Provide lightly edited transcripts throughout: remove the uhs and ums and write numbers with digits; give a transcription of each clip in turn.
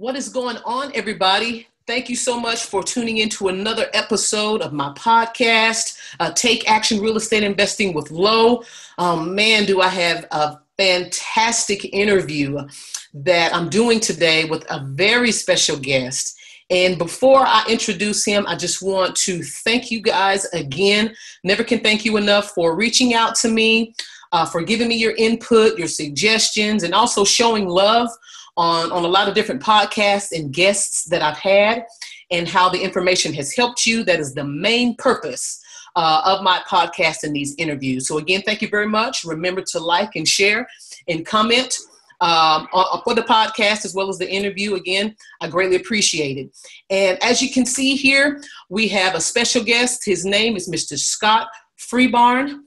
What is going on, everybody? Thank you so much for tuning into another episode of my podcast, Take Action Real Estate Investing with Lo. Man, do I have a fantastic interview that I'm doing today with a very special guest. And before I introduce him, I just want to thank you guys again. Never can thank you enough for reaching out to me, for giving me your input, your suggestions, and also showing love on a lot of different podcasts and guests that I've had, and how the information has helped you. That is the main purpose of my podcast and these interviews. So again, thank you very much. Remember to like and share and comment for the podcast as well as the interview. Again, I greatly appreciate it. And as you can see here, we have a special guest. His name is Mr. Scott Freebairn.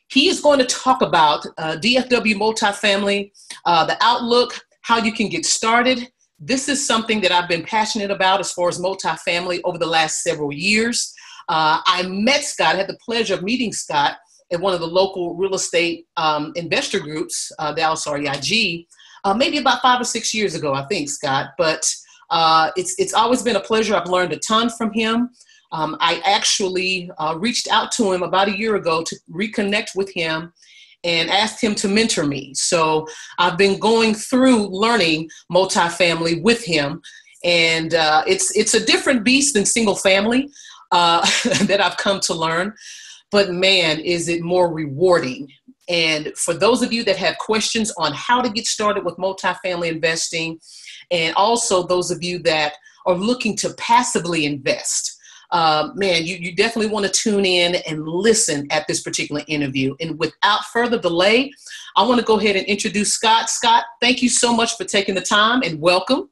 He is going to talk about DFW multifamily, the outlook, how you can get started. This is something that I've been passionate about as far as multifamily over the last several years. I met Scott, I had the pleasure of meeting Scott at one of the local real estate investor groups, Dallas REIG, maybe about 5 or 6 years ago, I think, Scott. But it's always been a pleasure. I've learned a ton from him. I actually reached out to him about a year ago to reconnect with him and asked him to mentor me. So I've been going through learning multifamily with him. And it's a different beast than single family that I've come to learn. But man, is it more rewarding. And for those of you that have questions on how to get started with multifamily investing, and also those of you that are looking to passively invest, man, you definitely want to tune in and listen at this particular interview. And without further delay, I want to go ahead and introduce Scott. Scott, thank you so much for taking the time, and welcome.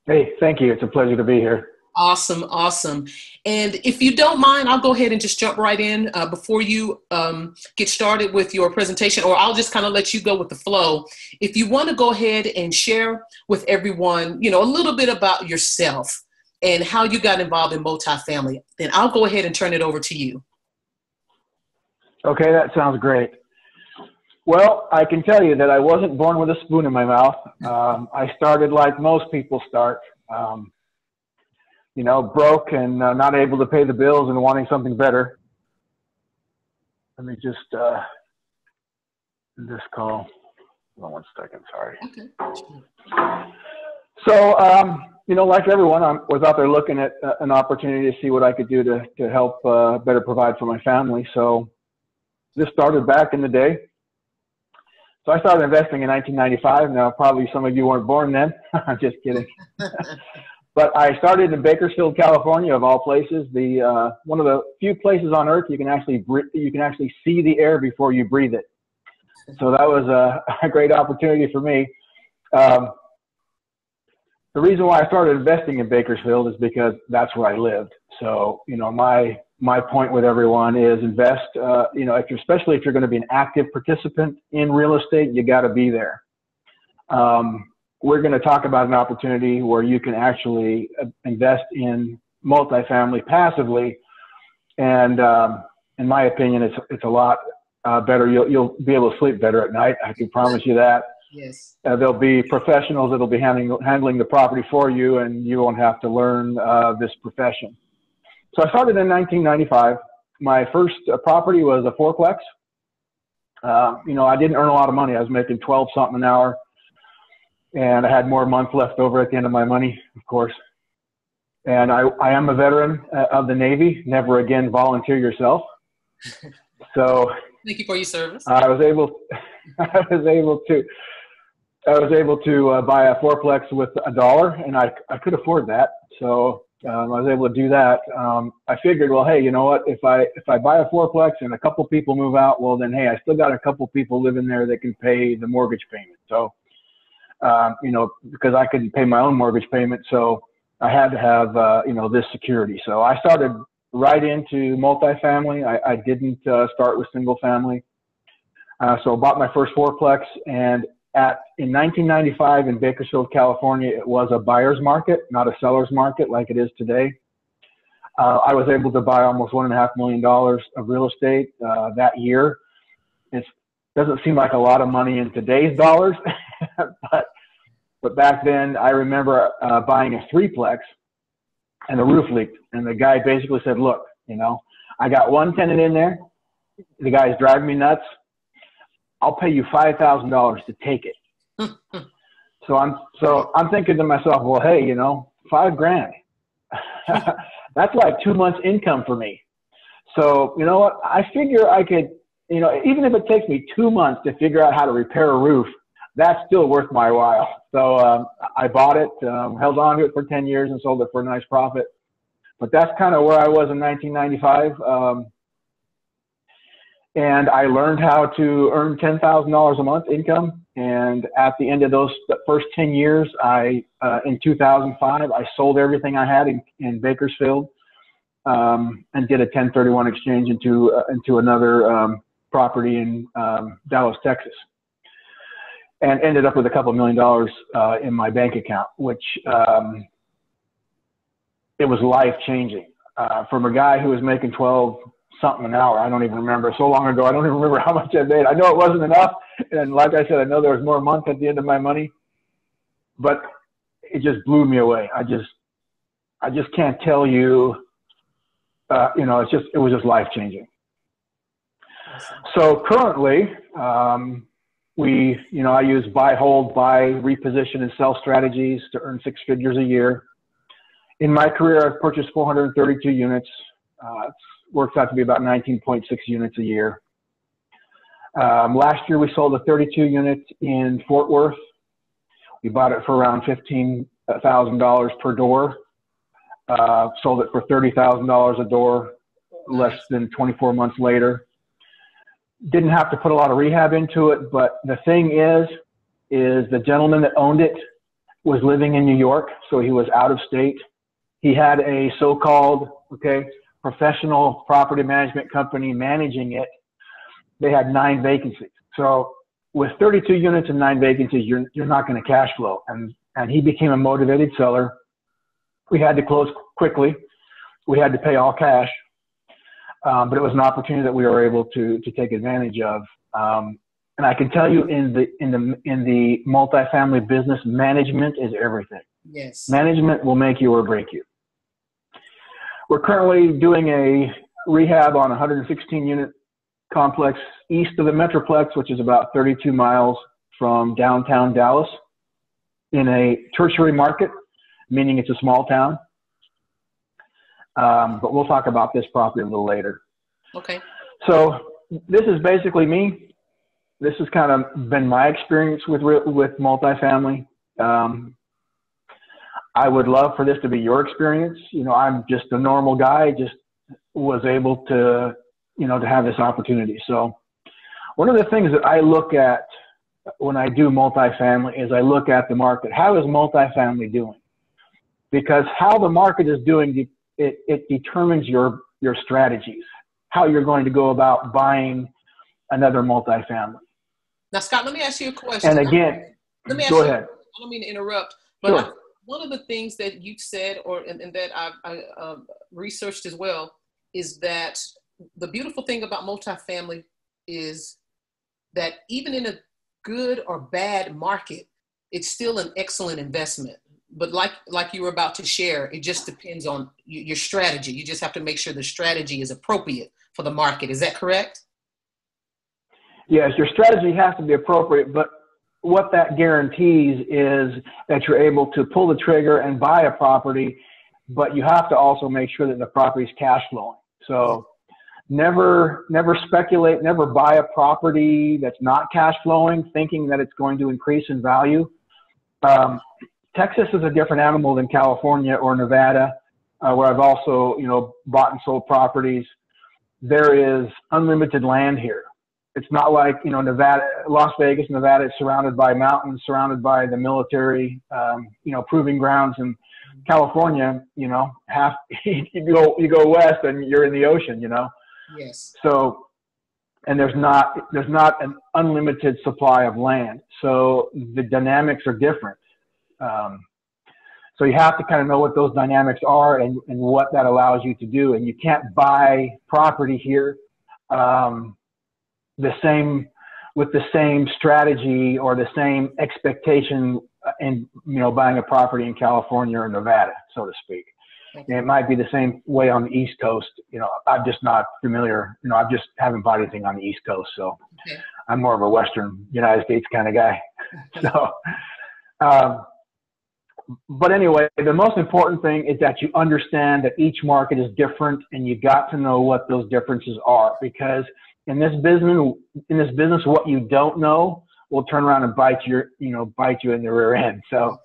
Hey, thank you. It's a pleasure to be here. Awesome, awesome. And if you don't mind, I'll go ahead and just jump right in before you get started with your presentation, or I'll just kind of let you go with the flow. If you want to go ahead and share with everyone, a little bit about yourself and how you got involved in multifamily, then I'll go ahead and turn it over to you. Okay, that sounds great. Well, I can tell you that I wasn't born with a spoon in my mouth. I started like most people start, broke and not able to pay the bills and wanting something better. Let me just this call. Hold on 1 second, sorry. Okay. So, like everyone, I was out there looking at an opportunity to see what I could do to help better provide for my family. So this started back in the day. So I started investing in 1995. Now, probably some of you weren't born then. I'm just kidding. But I started in Bakersfield, California, of all places. The one of the few places on earth you can actually see the air before you breathe it. So that was a great opportunity for me. The reason why I started investing in Bakersfield is because that's where I lived. So, my point with everyone is invest, especially if you're going to be an active participant in real estate, you got to be there. We're going to talk about an opportunity where you can actually invest in multifamily passively. And in my opinion, it's a lot better. You'll be able to sleep better at night. I can promise you that. Yes. There'll be professionals that'll be handling the property for you, and you won't have to learn this profession. So I started in 1995. My first property was a fourplex. I didn't earn a lot of money. I was making 12 something an hour, and I had more months left over at the end of my money, of course. And I am a veteran of the Navy. Never again volunteer yourself. So thank you for your service. I was able to buy a fourplex with $1, and I could afford that. So I was able to do that. I figured, well, hey, you know what? If I buy a fourplex and a couple people move out, well, then, hey, I still got a couple people living there that can pay the mortgage payment. So, because I couldn't pay my own mortgage payment, so I had to have, this security. So I started right into multifamily. I didn't start with single family. So I bought my first fourplex, and in 1995 in Bakersfield, California, it was a buyer's market, not a seller's market like it is today. I was able to buy almost $1.5 million of real estate that year. It doesn't seem like a lot of money in today's dollars, but But back then, I remember buying a threeplex, and the roof leaked. And the guy basically said, look, you know, I got one tenant in there. The guy's driving me nuts. I'll pay you $5,000 to take it. So I'm thinking to myself, well, hey, you know, $5,000. That's like 2 months income for me. So, you know what? I figure I could, you know, even if it takes me 2 months to figure out how to repair a roof, that's still worth my while. So I bought it, held on to it for 10 years and sold it for a nice profit. But that's kind of where I was in 1995. And I learned how to earn $10,000 a month income. And at the end of those first 10 years, in 2005, I sold everything I had in Bakersfield and did a 1031 exchange into another property in Dallas, Texas. And ended up with a couple $1 million in my bank account, which it was life-changing. From a guy who was making 12 something an hour, I don't even remember. So long ago, I don't even remember how much I made. I know it wasn't enough, and like I said, I know there was more a month at the end of my money, but it just blew me away. I just can't tell you. You know, it was just life-changing. So currently, I use buy, hold, buy, reposition, and sell strategies to earn 6 figures a year. In my career, I've purchased 432 units. It works out to be about 19.6 units a year. Last year, we sold a 32 unit in Fort Worth. We bought it for around $15,000 per door. Sold it for $30,000 a door less than 24 months later. Didn't have to put a lot of rehab into it, but the thing is the gentleman that owned it was living in New York, so he was out of state. He had a so-called, professional property management company managing it. They had 9 vacancies. So with 32 units and 9 vacancies, you're not going to cash flow. And he became a motivated seller. We had to close quickly. We had to pay all cash. But it was an opportunity that we were able to take advantage of. And I can tell you in the multifamily business, management is everything. Yes. Management will make you or break you. We're currently doing a rehab on a 116 unit complex east of the Metroplex, which is about 32 miles from downtown Dallas, in a tertiary market, meaning it's a small town. But we'll talk about this property a little later. Okay. So this is basically me. This has kind of been my experience with multifamily. I would love for this to be your experience. You know, I'm just a normal guy, just was able to, to have this opportunity. So one of the things that I look at when I do multifamily is I look at the market. How is multifamily doing? Because how the market is doing, it determines your strategies, how you're going to go about buying another multifamily. Now, Scott, let me ask you a question. And again, go ahead. I don't mean to interrupt, but sure. One of the things that you've said, and that I researched as well, is that the beautiful thing about multifamily is that even in a good or bad market, it's still an excellent investment. But like you were about to share, it just depends on your strategy. You just have to make sure the strategy is appropriate for the market. Is that correct? Yes, your strategy has to be appropriate, but what that guarantees is that you're able to pull the trigger and buy a property, but you have to also make sure that the property is cash flowing. So never speculate, never buy a property that's not cash flowing, thinking that it's going to increase in value. Texas is a different animal than California or Nevada, where I've also, bought and sold properties. There is unlimited land here. It's not like, Nevada, Las Vegas, Nevada is surrounded by mountains, surrounded by the military, proving grounds. And California, you go west and you're in the ocean, Yes. So, and there's not an unlimited supply of land. So the dynamics are different. So you have to kind of know what those dynamics are and what that allows you to do. And you can't buy property here with the same strategy or the same expectation in, buying a property in California or Nevada, so to speak. Okay. And it might be the same way on the East Coast. I'm just not familiar. I just haven't bought anything on the East Coast, so Okay. I'm more of a Western United States kind of guy. So, but anyway, the most important thing is that you understand that each market is different, and you got to know what those differences are, because in this business, what you don't know will turn around and bite you in the rear end. So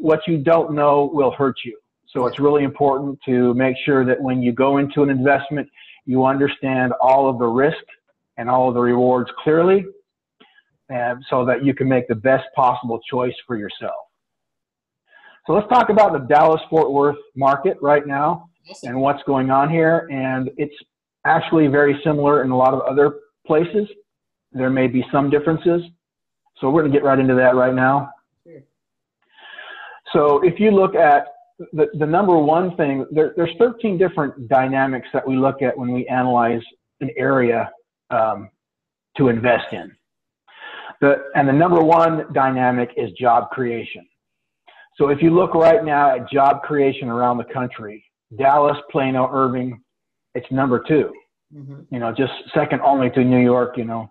what you don't know will hurt you. So it's really important to make sure that when you go into an investment, you understand all of the risk and all of the rewards clearly, and so that you can make the best possible choice for yourself. So let's talk about the Dallas-Fort Worth market right now and what's going on here. And it's actually very similar in a lot of other places. There may be some differences. So we're going to get right into that right now. Sure. So if you look at the number one thing, there's 13 different dynamics that we look at when we analyze an area to invest in. And the number one dynamic is job creation. So if you look right now at job creation around the country, Dallas, Plano, Irving, it's number two. Mm-hmm. Just second only to New York, the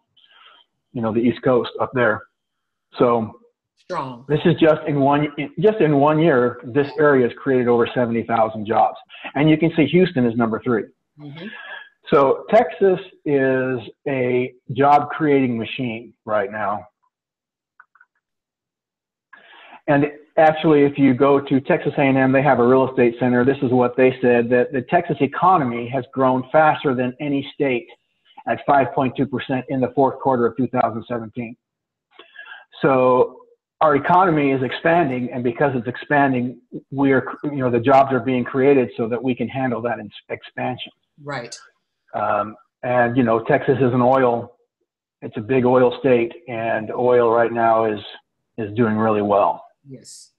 East Coast up there. So strong. This is just in 1 year, this area has created over 70,000 jobs. And you can see Houston is number three. Mm-hmm. So Texas is a job creating machine right now. And actually, if you go to Texas A&M, they have a real estate center. This is what they said, that the Texas economy has grown faster than any state at 5.2% in the fourth quarter of 2017. So our economy is expanding, and because it's expanding, the jobs are being created so that we can handle that expansion. Right. And Texas is it's a big oil state, and oil right now is doing really well. Yes.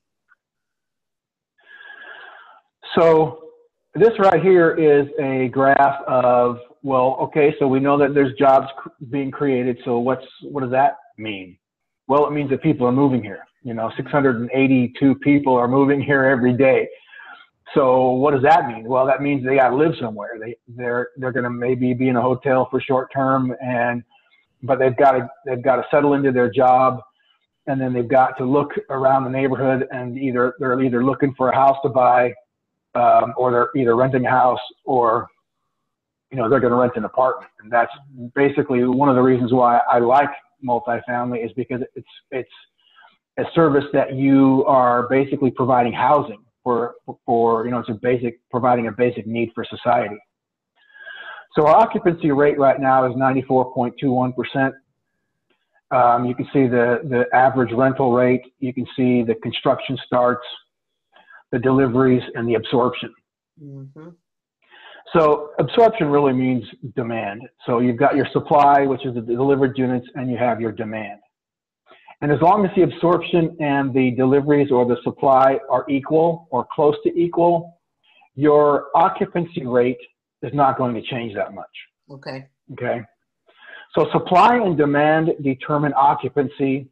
So this right here is a graph of, so we know that there's jobs being created. So what does that mean? Well, it means that people are moving here. 682 people are moving here every day. So what does that mean? Well, that means they got to live somewhere. They're going to maybe be in a hotel for short term, but they've got to settle into their job. And then they've got to look around the neighborhood, and they're either looking for a house to buy, or they're either renting a house, or they're going to rent an apartment. And that's basically one of the reasons why I like multifamily, is because it's a service that you are basically providing housing for it's providing a basic need for society. So our occupancy rate right now is 94.21%. You can see the average rental rate. You can see the construction starts, the deliveries, and the absorption. Mm-hmm. So absorption really means demand. So you've got your supply, which is the delivered units, and you have your demand. And as long as the absorption and the deliveries or the supply are equal or close to equal, your occupancy rate is not going to change that much. Okay. Okay. So supply and demand determine occupancy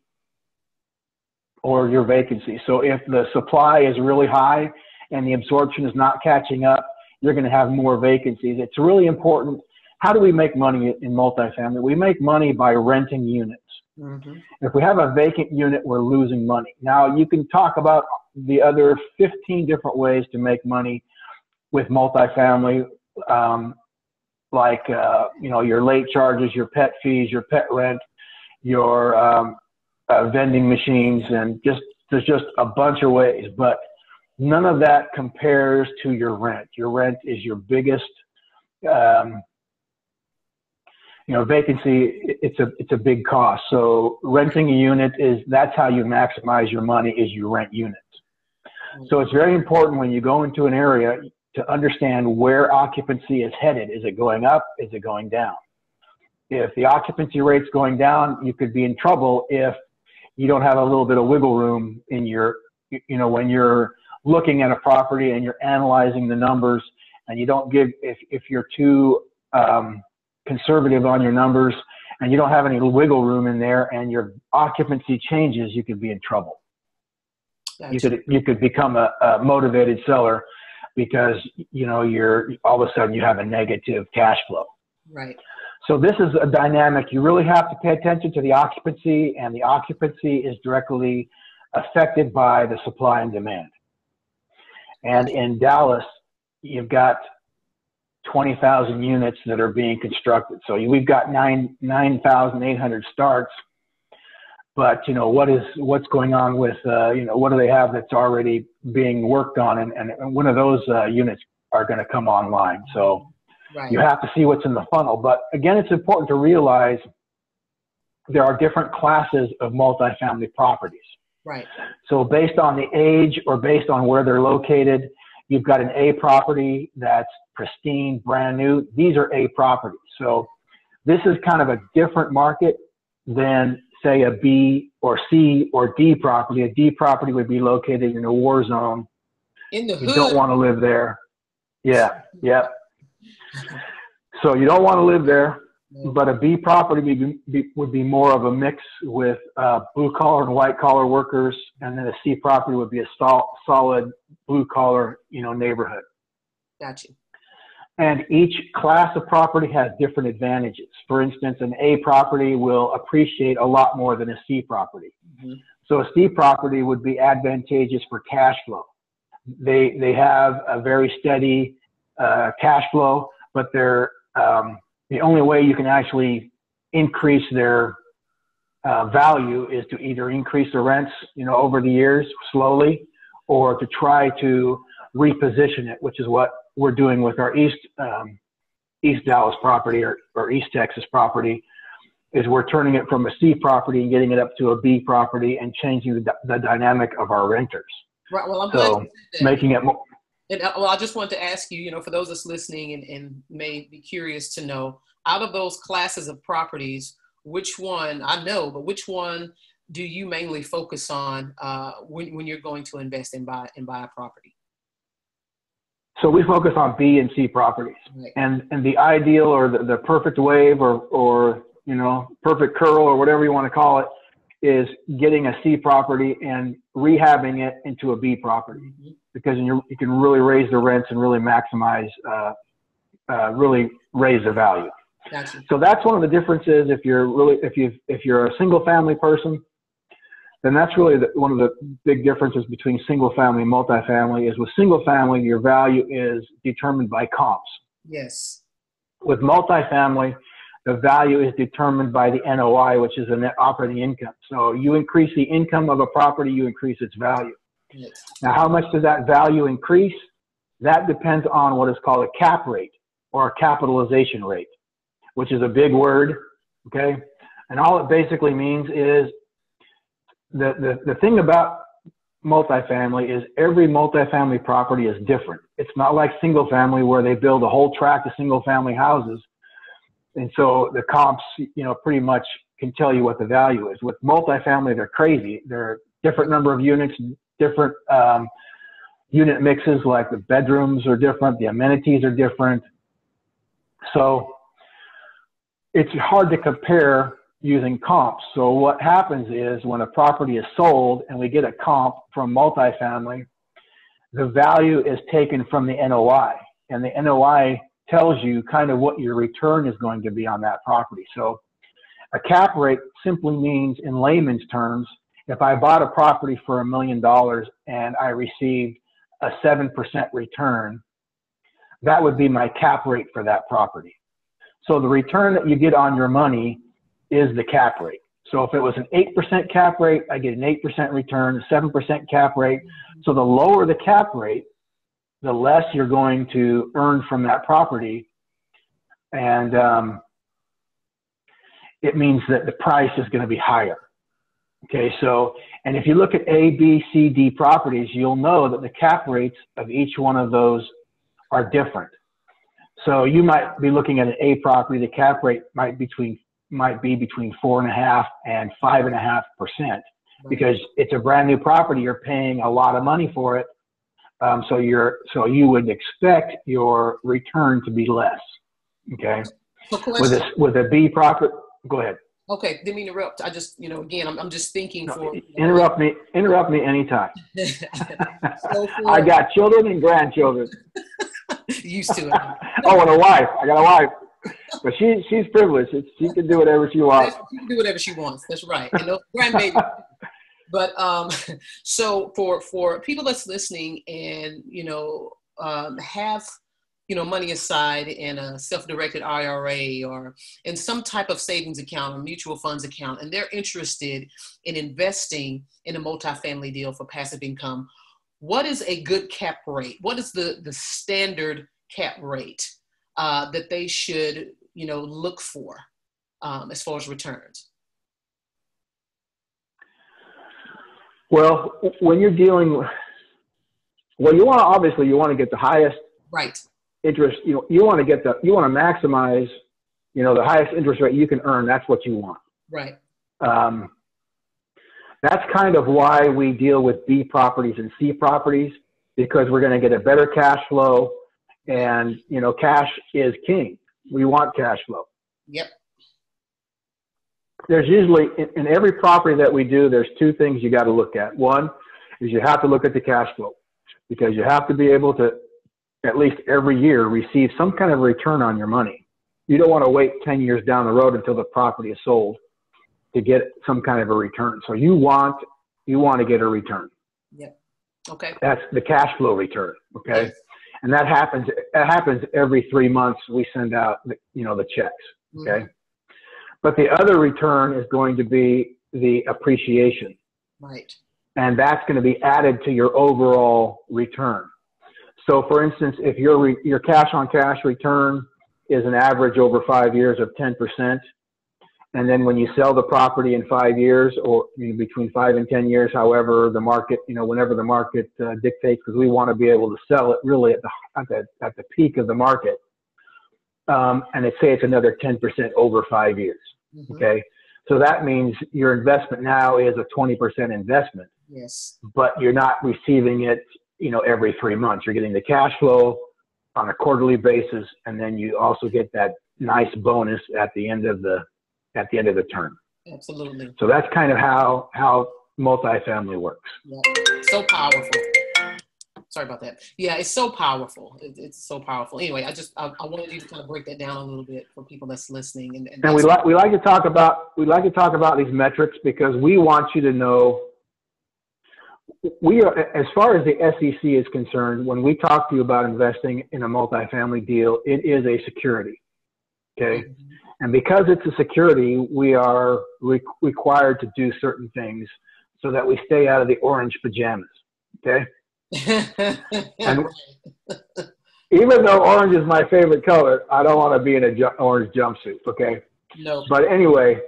or your vacancy. So if the supply is really high and the absorption is not catching up, you're going to have more vacancies. It's really important. How do we make money in multifamily? We make money by renting units. Mm-hmm. If we have a vacant unit, we're losing money. Now, you can talk about the other 15 different ways to make money with multifamily, your late charges, your pet fees, your pet rent, your vending machines, and there's just a bunch of ways. But none of that compares to your rent. Your rent is your biggest, vacancy. It's a big cost. So renting a unit that's how you maximize your money, is you rent units. So it's very important when you go into an area to understand where occupancy is headed. Is it going up? Is it going down? If the occupancy rate's going down, you could be in trouble if you don't have a little bit of wiggle room in your, when you're looking at a property and you're analyzing the numbers, and you don't if you're too conservative on your numbers and you don't have any wiggle room in there and your occupancy changes, you could be in trouble. Gotcha. You could become a motivated seller because, you know, you're all of a sudden you have a negative cash flow. Right. So this is a dynamic. You really have to pay attention to the occupancy, and the occupancy is directly affected by the supply and demand. And in Dallas, you've got 20,000 units that are being constructed. So we've got 9,800 starts. But, you know, what's going on with, you know, what do they have that's already being worked on? And one of those units are going to come online. So right. You have to see what's in the funnel. But again, it's important to realize there are different classes of multifamily properties. Right. So based on the age or based on where they're located, you've got an A property that's pristine, brand new. These are A properties. So this is kind of a different market than, say, a B or C or D property. A D property would be located in a war zone. In the hood. You don't want to live there. Yeah, yeah. So you don't want to live there. But a B property would be more of a mix with blue collar and white collar workers, and then a C property would be a solid blue collar, you know, neighborhood. Gotcha. And each class of property has different advantages. For instance, an A property will appreciate a lot more than a C property. Mm-hmm. So a C property would be advantageous for cash flow. They have a very steady cash flow, but they're the only way you can actually increase their value is to either increase the rents, you know, over the years slowly, or to try to reposition it, which is what we're doing with our East Dallas property or East Texas property. Is we're turning it from a C property and getting it up to a B property and changing the dynamic of our renters. Right. Well, I'm so glad you said that. Making it more. And, well, I just want to ask you, you know, for those that's listening and may be curious to know, out of those classes of properties, which one, I know, but which one do you mainly focus on when you're going to invest and buy a property? So we focus on B and C properties. Right. And the ideal or the perfect wave or, you know, perfect curl or whatever you want to call it is getting a C property and rehabbing it into a B property. Mm-hmm. Because you can really raise the rents and really maximize, really raise the value. Gotcha. So that's one of the differences. If you're a single family person, then that's really one of the big differences between single family and multifamily. Is with single family, your value is determined by comps. Yes. With multifamily, the value is determined by the NOI, which is the net operating income. So you increase the income of a property, you increase its value. Yes. Now, how much does that value increase? That depends on what is called a cap rate or a capitalization rate, which is a big word, okay? And all it basically means is the thing about multifamily is every multifamily property is different. It's not like single family where they build a whole tract of single family houses. And so the comps, you know, pretty much can tell you what the value is. With multifamily, they're crazy. There are different number of units, different unit mixes, like the bedrooms are different, the amenities are different. So it's hard to compare using comps. So what happens is when a property is sold and we get a comp from multifamily, the value is taken from the NOI, and the NOI tells you kind of what your return is going to be on that property. So a cap rate simply means, in layman's terms, if I bought a property for $1 million and I received a 7% return, that would be my cap rate for that property. So the return that you get on your money is the cap rate. So if it was an 8% cap rate, I get an 8% return, a 7% cap rate. So the lower the cap rate, the less you're going to earn from that property. And it means that the price is going to be higher. Okay, so, and if you look at A, B, C, D properties, you'll know that the cap rates of each one of those are different. So you might be looking at an A property, the cap rate might be between 4.5% and 5.5%, because it's a brand new property. You're paying a lot of money for it. So you would expect your return to be less. Okay. With a B property, go ahead. Okay, didn't mean to interrupt. I just, again, I'm just thinking No, for. interrupt me anytime. So I for got children and grandchildren. used to it. Oh, and a wife. I got a wife, but she's privileged. She can do whatever she wants. She can do whatever she wants. That's right. And those grandbabies. But so for people that's listening and have money aside in a self-directed IRA or in some type of savings account or mutual funds account, and they're interested in investing in a multifamily deal for passive income, what is a good cap rate? What is the standard cap rate that they should look for as far as returns? Well, when you're dealing, you want to get the highest Right. interest. You want to maximize, the highest interest rate you can earn. That's what you want. Right. That's kind of why we deal with B properties and C properties, because we're going to get a better cash flow, and cash is king. We want cash flow. Yep. There's usually, in every property that we do, there's two things you got to look at. One is you have to look at the cash flow, because you have to be able to, at least every year, receive some kind of return on your money. You don't want to wait 10 years down the road until the property is sold to get some kind of a return. So you want to get a return. Yep. Okay. That's the cash flow return. Okay. Yes. And that happens every 3 months. We send out the checks. Okay. Mm-hmm. But the other return is going to be the appreciation. Right. And that's going to be added to your overall return. So for instance, if your cash on cash return is an average over 5 years of 10%, and then when you sell the property in 5 years, or between 5 and 10 years, however the market, whenever the market dictates, because we want to be able to sell it really at the peak of the market, and say it's another 10% over 5 years. Mm-hmm. Okay, so that means your investment now is a 20% investment. Yes. But you're not receiving it, every 3 months. You're getting the cash flow on a quarterly basis, and then you also get that nice bonus at the end of the term. Absolutely. So that's kind of how multifamily works. Yeah. So powerful. Sorry about that. Yeah, it's so powerful. It's so powerful. Anyway, I wanted you to kind of break that down a little bit for people that's listening. And we like to talk about these metrics, because we want you to know, we are, as far as the SEC is concerned, when we talk to you about investing in a multifamily deal, it is a security. Okay. Mm-hmm. And because it's a security, we are required to do certain things so that we stay out of the orange pajamas. Okay. And even though orange is my favorite color, I don't want to be in an orange jumpsuit. Okay. No. But anyway,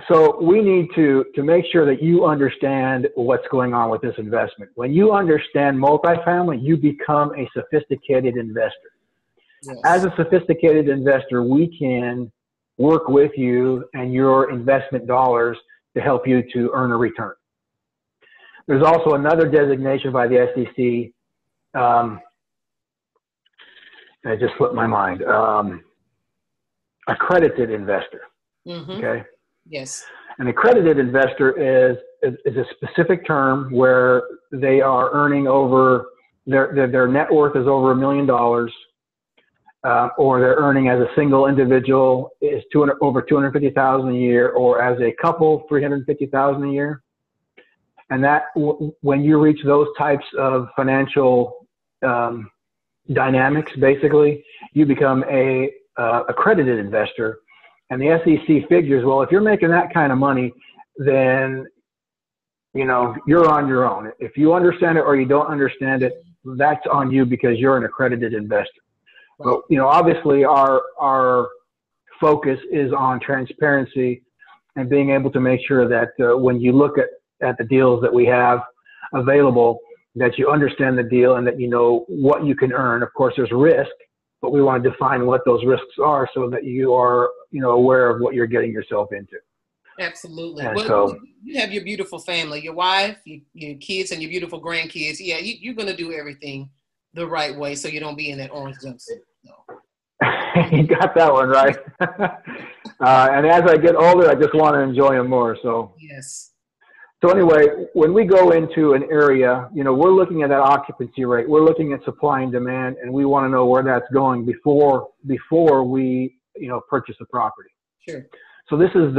so we need to make sure that you understand what's going on with this investment. When you understand multifamily, you become a sophisticated investor. Yes. As a sophisticated investor, we can work with you and your investment dollars to help you to earn a return. There's also another designation by the SEC. It just slipped my mind. Accredited investor. Mm-hmm. Okay. Yes. An accredited investor is a specific term where they are earning over their net worth is over $1 million, or they're earning as a single individual is over $250,000 a year, or as a couple $350,000 a year. And that when you reach those types of financial dynamics, basically, you become a accredited investor. And the SEC figures, well, if you're making that kind of money, then, you're on your own. If you understand it or you don't understand it, that's on you, because you're an accredited investor. Right. But, obviously our focus is on transparency and being able to make sure that when you look at the deals that we have available, that you understand the deal and that you know what you can earn. Of course, there's risk, but we want to define what those risks are so that you are, aware of what you're getting yourself into. Absolutely. And well, so you have your beautiful family, your wife, your kids, and your beautiful grandkids. Yeah, you're going to do everything the right way so you don't be in that orange jumpsuit. No. You got that one right. And as I get older, I just want to enjoy them more. So Yes. So anyway, when we go into an area, we're looking at that occupancy rate. We're looking at supply and demand, and we want to know where that's going before we, purchase a property. Sure. So this is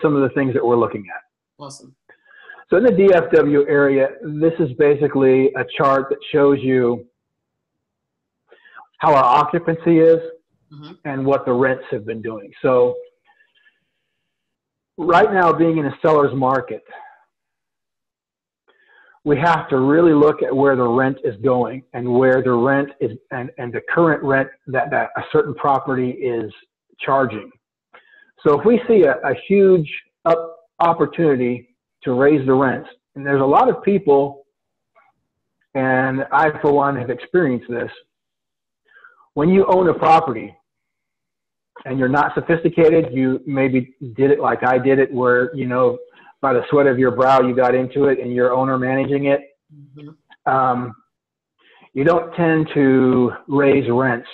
some of the things that we're looking at. Awesome. So in the DFW area, this is basically a chart that shows you how our occupancy is and what the rents have been doing. So right now, being in a seller's market, we have to really look at where the rent is going and where the rent is and the current rent that a certain property is charging. So if we see a huge opportunity to raise the rents, and there's a lot of people, and I, for one, have experienced this, when you own a property and you're not sophisticated, you maybe did it like I did it, where, by the sweat of your brow, you got into it and you're owner managing it. You don't tend to raise rents.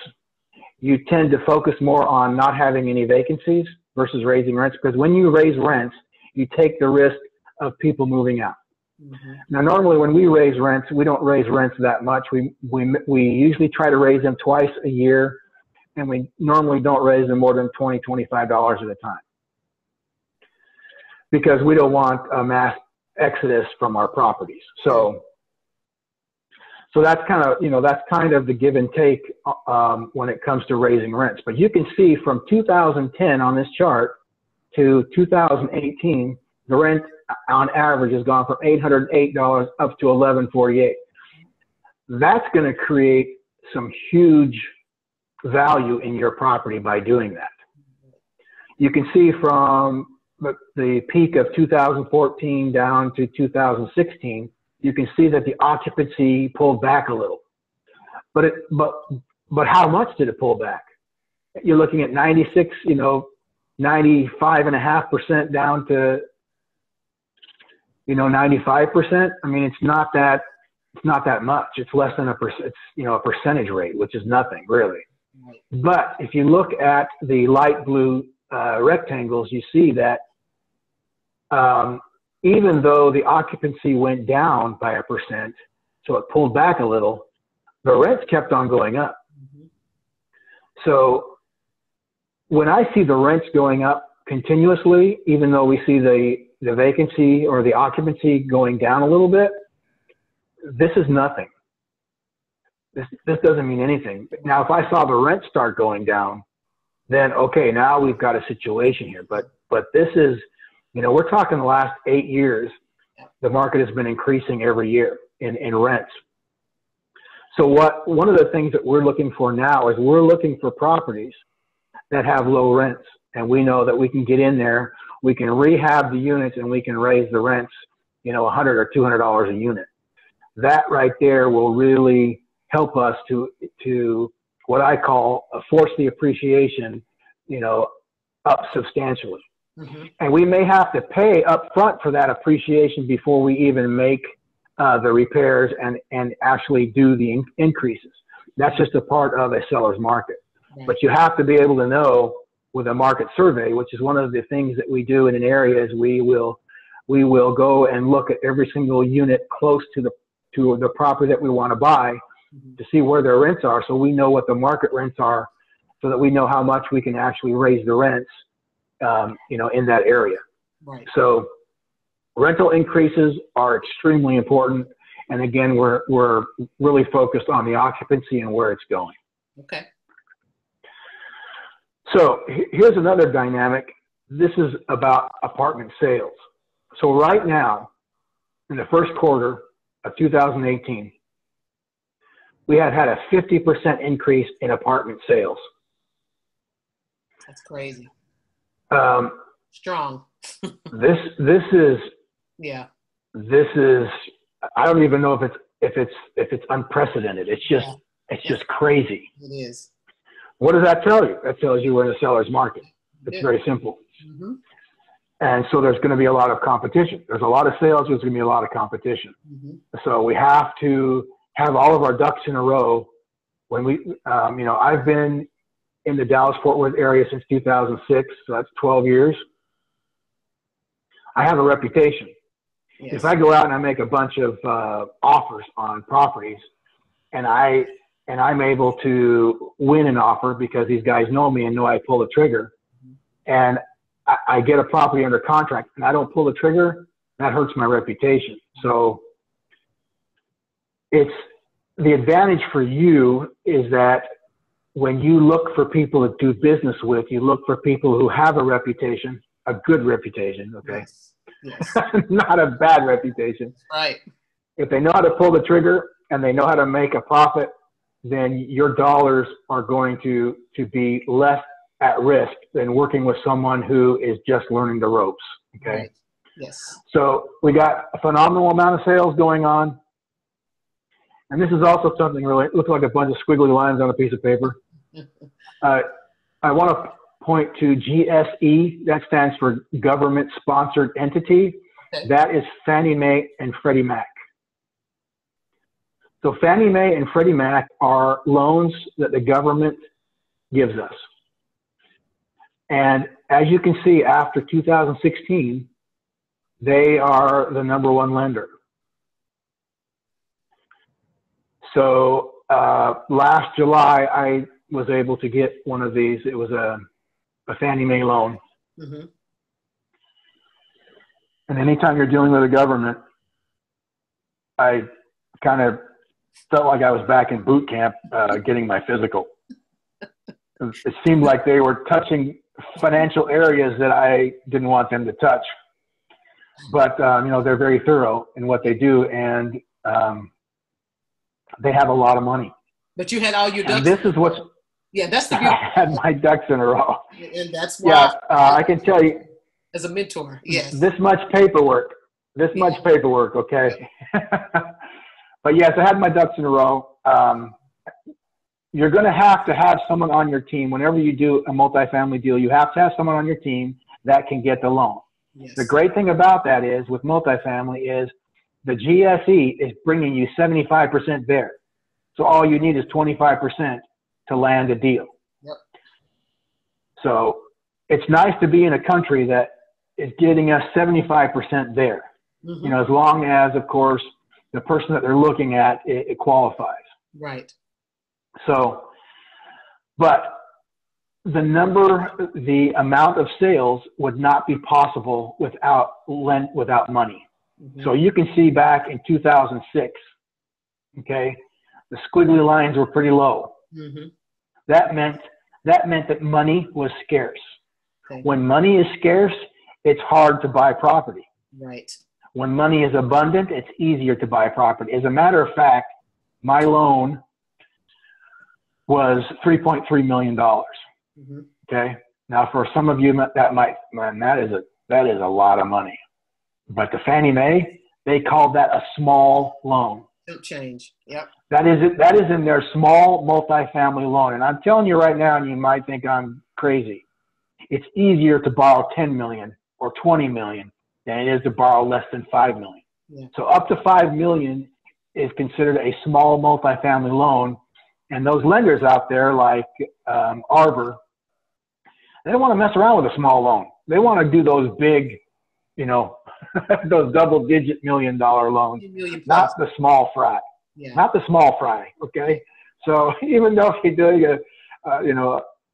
You tend to focus more on not having any vacancies versus raising rents, because when you raise rents, you take the risk of people moving out. Now, normally when we raise rents, we don't raise rents that much. We usually try to raise them twice a year, and we normally don't raise them more than $20, $25 at a time, because we don't want a mass exodus from our properties. So that's kind of the give and take when it comes to raising rents. But you can see from 2010 on this chart to 2018, the rent on average has gone from $808 up to $1,148. That's going to create some huge value in your property by doing that. You can see from the peak of 2014 down to 2016, you can see that the occupancy pulled back a little. But how much did it pull back? You're looking at 96, 95.5% down to 95%. I mean, it's not that much. It's less than a percentage rate, which is nothing really. But if you look at the light blue rectangles, you see that even though the occupancy went down by 1%, so it pulled back a little, the rents kept on going up. So when I see the rents going up continuously, even though we see the vacancy or the occupancy going down a little bit, this is nothing. This doesn't mean anything. Now, if I saw the rent start going down, then okay, now we've got a situation here. But this is, we're talking the last 8 years, the market has been increasing every year in rents. So one of the things that we're looking for now is we're looking for properties that have low rents, and we know that we can get in there, we can rehab the units, and we can raise the rents, $100 or $200 a unit. That right there will really help us to what I call force the appreciation, up substantially. And we may have to pay up front for that appreciation before we even make the repairs and actually do the increases. That's just a part of a seller's market. But you have to be able to know with a market survey, which is one of the things that we do in an area, is we will go and look at every single unit close to the property that we want to buy to see where their rents are, so we know what the market rents are, so that we know how much we can actually raise the rents, in that area. Right. So rental increases are extremely important, and again, we're really focused on the occupancy and where it's going. Okay. So here's another dynamic. This is about apartment sales. So right now, in the first quarter of 2018, we had a 50% increase in apartment sales. That's crazy. Strong. This is. Yeah. This is. I don't even know if it's unprecedented. It's just crazy. It is. What does that tell you? That tells you we're in a seller's market. It's very simple. And so there's going to be a lot of competition. There's a lot of sales. There's going to be a lot of competition. So we have to have all of our ducks in a row. When we, I've been in the Dallas-Fort Worth area since 2006, so that's 12 years. I have a reputation. Yes. If I go out and I make a bunch of offers on properties, and I'm able to win an offer because these guys know me and know I pull the trigger, and I get a property under contract and I don't pull the trigger, that hurts my reputation. So it's the advantage for you is that when you look for people to do business with, you look for people who have a reputation, a good reputation, okay? Yes. Yes. Not a bad reputation. Right. If they know how to pull the trigger and they know how to make a profit, then your dollars are going to be less at risk than working with someone who is just learning the ropes, okay? Right. Yes. So we got a phenomenal amount of sales going on. And this is also something really, it looks like a bunch of squiggly lines on a piece of paper. I want to point to GSE, that stands for Government Sponsored Entity. Okay. That is Fannie Mae and Freddie Mac. So Fannie Mae and Freddie Mac are loans that the government gives us. And as you can see, after 2016, they are the #1 lender. So last July, I was able to get one of these. It was a Fannie Mae loan. Mm-hmm. And anytime you're dealing with a government, I kind of felt like I was back in boot camp getting my physical. It seemed like they were touching financial areas that I didn't want them to touch. But, you know, they're very thorough in what they do, and they have a lot of money. But you had all your ducks. And this is what's... Yeah, that's the I beauty. had my ducks in a row. And that's why. Yeah, I can tell you. As a mentor, yes. This much paperwork, okay? But yes, I had my ducks in a row. You're going to have someone on your team. Whenever you do a multifamily deal, you have to have someone on your team that can get the loan. Yes. The great thing about that is, with multifamily, is the GSE is bringing you 75% there. So all you need is 25% to land a deal. Yep. So it's nice to be in a country that is getting us 75% there. Mm-hmm. You know, as long as, of course, the person that they're looking at, it qualifies. Right. So, but the amount of sales would not be possible without money. Mm-hmm. So you can see back in 2006, okay, the squiggly lines were pretty low. Mm-hmm. That meant that money was scarce. Okay. When money is scarce, it's hard to buy property. Right. When money is abundant, it's easier to buy property. As a matter of fact, my loan was $3.3 million. Mm-hmm. Okay. Now, for some of you, that is a lot of money. But the Fannie Mae, they called that a small loan. Don't change. Yep. That is in their small multifamily loan. And I'm telling you right now, and you might think I'm crazy, it's easier to borrow $10 million or $20 million than it is to borrow less than $5 million. Yeah. So up to $5 million is considered a small multifamily loan. And those lenders out there like Arbor, they don't want to mess around with a small loan. They want to do those big, you know, those double-digit $1 million loans, not the small fry. Yeah. Not the small fry, okay? So even though if you're doing a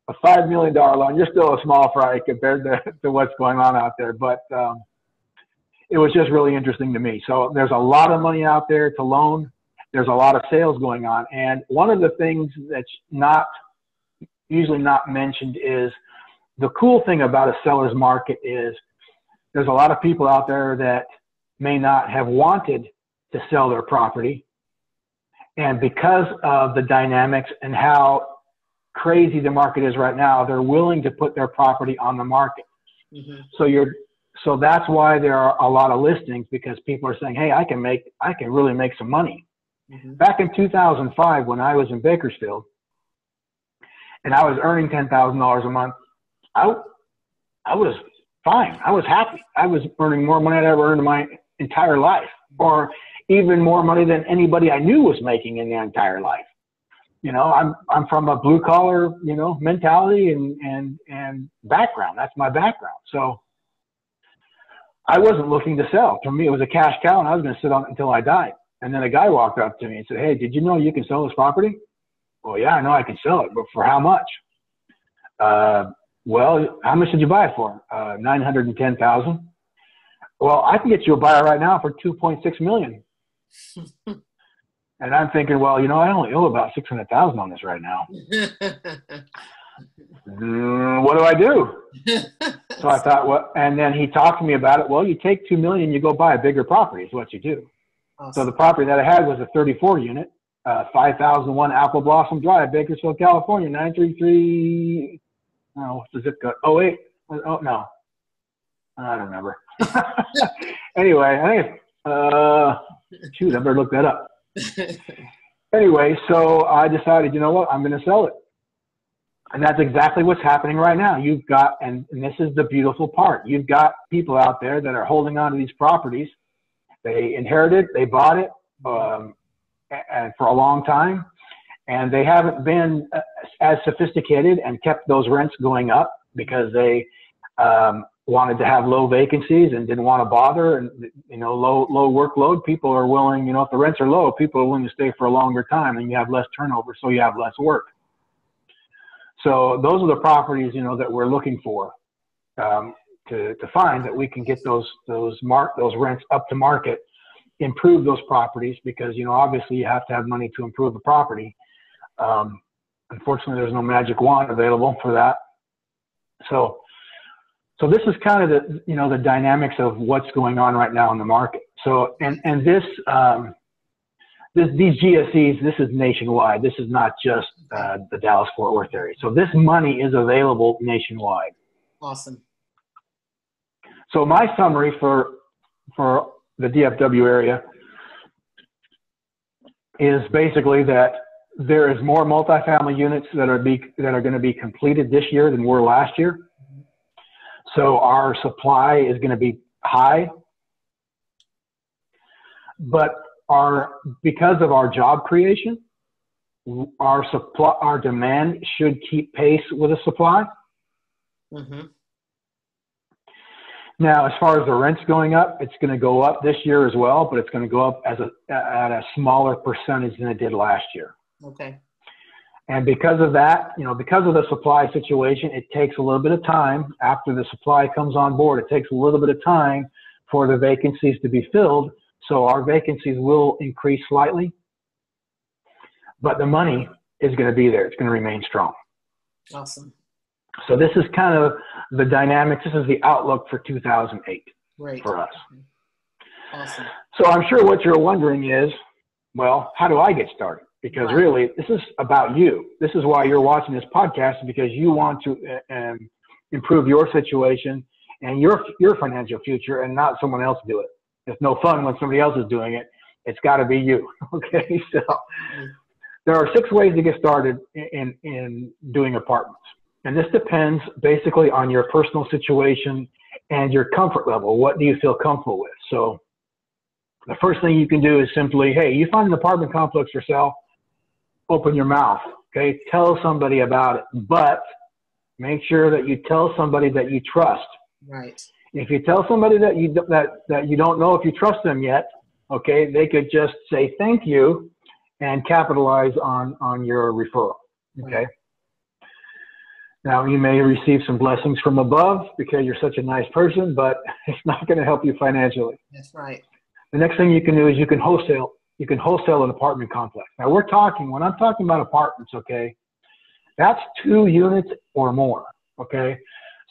$5 million loan, you're still a small fry compared to what's going on out there. But it was just really interesting to me. So there's a lot of money out there to loan. There's a lot of sales going on. And one of the things that's usually not mentioned is the cool thing about a seller's market is there's a lot of people out there that may not have wanted to sell their property. And because of the dynamics and how crazy the market is right now, they're willing to put their property on the market. Mm-hmm. So that's why there are a lot of listings, because people are saying, hey, I can really make some money. Mm-hmm. Back in 2005, when I was in Bakersfield and I was earning $10,000 a month, I was fine. I was happy. I was earning more money than I ever earned in my entire life, or even more money than anybody I knew was making in their entire life. I'm from a blue collar, mentality and background. That's my background. So I wasn't looking to sell. For me, it was a cash cow, and I was going to sit on it until I died. And then a guy walked up to me and said, "Hey, did you know you can sell this property?" "Well, yeah, I know I can sell it, but for how much?" "Well, how much did you buy it for?" $910,000. "Well, I can get you a buyer right now for $2.6 million." And I'm thinking, well, I only owe about $600,000 on this right now. What do I do? So I thought, well, and then he talked to me about it. Well, you take $2 million, you go buy a bigger property is what you do. Awesome. So the property that I had was a 34 unit, 5001 Apple Blossom Drive, Bakersfield, California, 933. What's the zip code? 08. Oh, no. I don't remember. Anyway, I think, I better look that up. Anyway, so I decided, you know what, I'm going to sell it. And that's exactly what's happening right now. You've got, and this is the beautiful part, you've got people out there that are holding on to these properties. They inherited, they bought it and for a long time, and they haven't been as sophisticated and kept those rents going up because they wanted to have low vacancies and didn't want to bother, and low workload. People are willing, if the rents are low, people are willing to stay for a longer time, and you have less turnover, so you have less work. So those are the properties that we're looking for to find that we can get those rents up to market, improve those properties, because obviously you have to have money to improve the property. Unfortunately, there's no magic wand available for that. So this is kind of the dynamics of what's going on right now in the market. So and these GSEs, this is nationwide. This is not just the Dallas-Fort Worth area. So this money is available nationwide. Awesome. So my summary for the DFW area is basically that there is more multifamily units that are going to be completed this year than were last year. So our supply is going to be high, but because of our job creation, our demand should keep pace with the supply. Mm-hmm. Now, as far as the rents going up, it's going to go up this year as well, but it's going to go up at a smaller percentage than it did last year. Okay. And because of that, because of the supply situation, it takes a little bit of time after the supply comes on board. It takes a little bit of time for the vacancies to be filled. So our vacancies will increase slightly, but the money is going to be there. It's going to remain strong. Awesome. So this is kind of the dynamics. This is the outlook for 2008 for us. Awesome. So I'm sure what you're wondering is, well, how do I get started? Because really, this is about you. This is why you're watching this podcast, because you want to improve your situation and your financial future, and not someone else do it. It's no fun when somebody else is doing it. It's got to be you. Okay, so there are 6 ways to get started in doing apartments, and this depends basically on your personal situation and your comfort level. What do you feel comfortable with? So the first thing you can do is simply, hey, you find an apartment complex for sale, open your mouth, okay? Tell somebody about it, but make sure that you tell somebody that you trust. Right. If you tell somebody that you don't know if you trust them yet, okay, they could just say thank you and capitalize on your referral, okay? Right. Now, you may receive some blessings from above because you're such a nice person, but it's not going to help you financially. That's right. The next thing you can do is you can wholesale an apartment complex. Now when I'm talking about apartments, okay, that's 2 units or more, okay?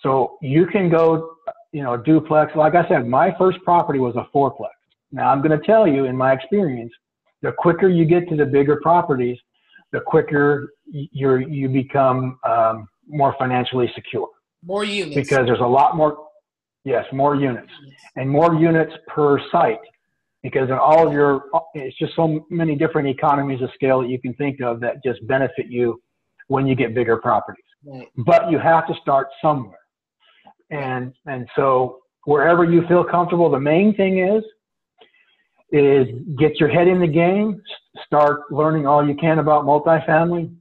So you can go, duplex. Like I said, my first property was a 4-plex. Now I'm going to tell you, in my experience, the quicker you get to the bigger properties, the quicker you become more financially secure. More units. Because there's a lot more, more units. And more units per site. Because in all of it's just so many different economies of scale that you can think of that just benefit you when you get bigger properties. Right. But you have to start somewhere. And so wherever you feel comfortable, the main thing is get your head in the game, start learning all you can about multifamily,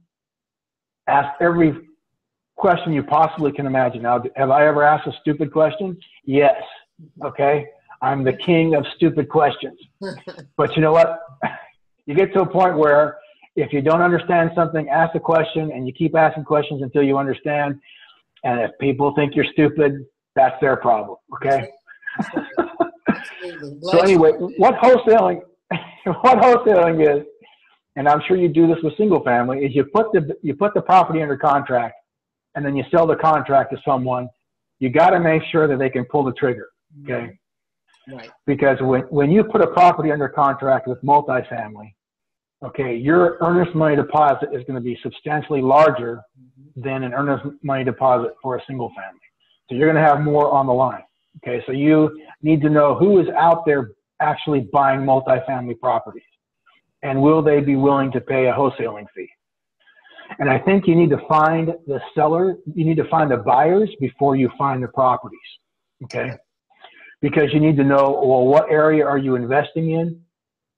ask every question you possibly can imagine. Now, have I ever asked a stupid question? Yes. Okay. I'm the king of stupid questions. But you know what? You get to a point where if you don't understand something, ask a question, and you keep asking questions until you understand. And if people think you're stupid, that's their problem. Okay. So anyway, what wholesaling is, and I'm sure you do this with single family, is you put the property under contract, and then you sell the contract to someone. You got to make sure that they can pull the trigger. Okay. Right. Because when you put a property under contract with multifamily, okay, your earnest money deposit is going to be substantially larger than an earnest money deposit for a single family. So you're going to have more on the line. Okay, so you need to know who is out there actually buying multifamily properties, and will they be willing to pay a wholesaling fee? And I think you need to find the seller, you need to find the buyers before you find the properties. Okay. Because you need to know, well, what area are you investing in?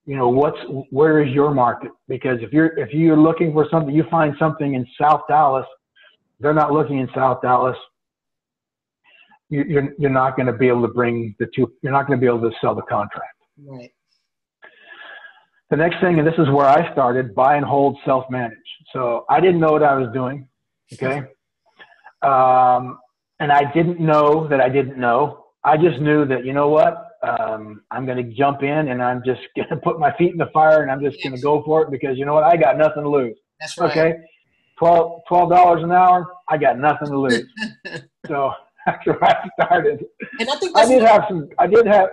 You know, where is your market? Because if you're looking for something, you find something in South Dallas, they're not looking in South Dallas. You're not going to be able to bring the two. You're not going to be able to sell the contract. Right. The next thing, and this is where I started, buy and hold, self-manage. So I didn't know what I was doing. Okay. And I didn't know that I didn't know. I just knew that, you know what, I'm going to jump in and I'm just going to put my feet in the fire and I'm just going to go for it because, you know what, I got nothing to lose. That's right. Okay. $12 an hour, I got nothing to lose. So that's where I started. And I think I did have.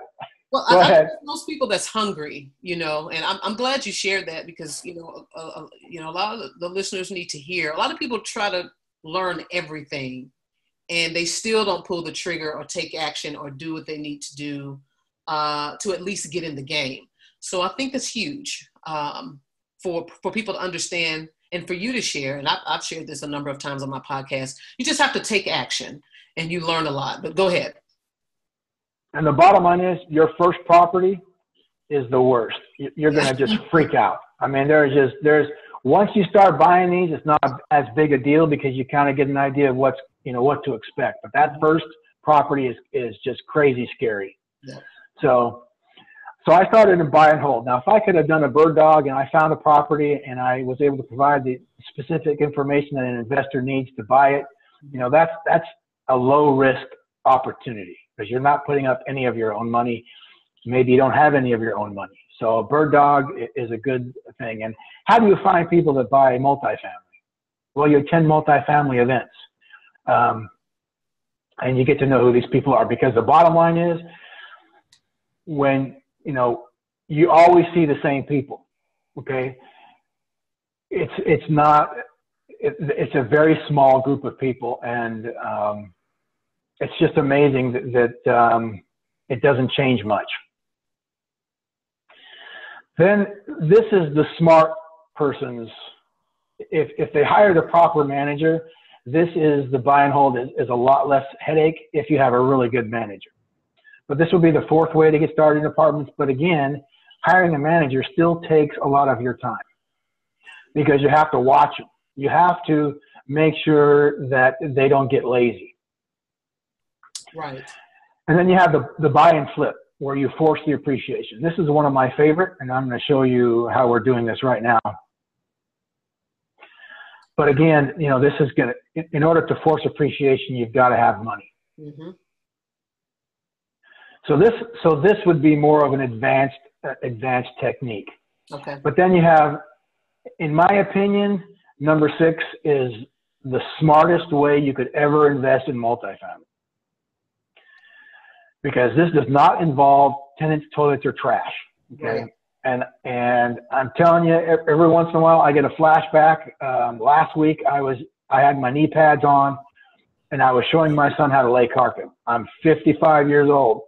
Well, go ahead. I think most people that's hungry, you know, and I'm glad you shared that because, you know, a lot of the listeners need to hear. A lot of people try to learn everything, and they still don't pull the trigger or take action or do what they need to do to at least get in the game. So I think that's huge for people to understand and for you to share. And I've shared this a number of times on my podcast. You just have to take action and you learn a lot. But go ahead. And the bottom line is your first property is the worst. You're going to just freak out. I mean, once you start buying these, it's not as big a deal because you kind of get an idea of what to expect. But that first property is just crazy scary. Yeah. So I started in buy and hold. Now, if I could have done a bird dog and I found a property and I was able to provide the specific information that an investor needs to buy it, you know, that's a low risk opportunity because you're not putting up any of your own money. Maybe you don't have any of your own money. So a bird dog is a good thing. And how do you find people that buy multifamily? Well, you attend multifamily events. And you get to know who these people are because the bottom line is when, you know, you always see the same people. Okay. It's a very small group of people. And, it's just amazing that it doesn't change much. Then this is the smart person's, if they hire the proper manager, this is the buy and hold is a lot less headache if you have a really good manager. But this will be the fourth way to get started in apartments. But again, hiring a manager still takes a lot of your time because you have to watch them. You have to make sure that they don't get lazy. Right. And then you have the buy and flip where you force the appreciation. This is one of my favorite, and I'm going to show you how we're doing this right now. But again, you know, this is going to, in order to force appreciation, you've got to have money. Mm-hmm. So this would be more of an advanced technique. Okay. But then you have, in my opinion, number 6 is the smartest way you could ever invest in multifamily. Because this does not involve tenants, toilets, or trash. Okay. Right. And I'm telling you, every once in a while I get a flashback. Last week I had my knee pads on and I was showing my son how to lay carpet. I'm 55 years old.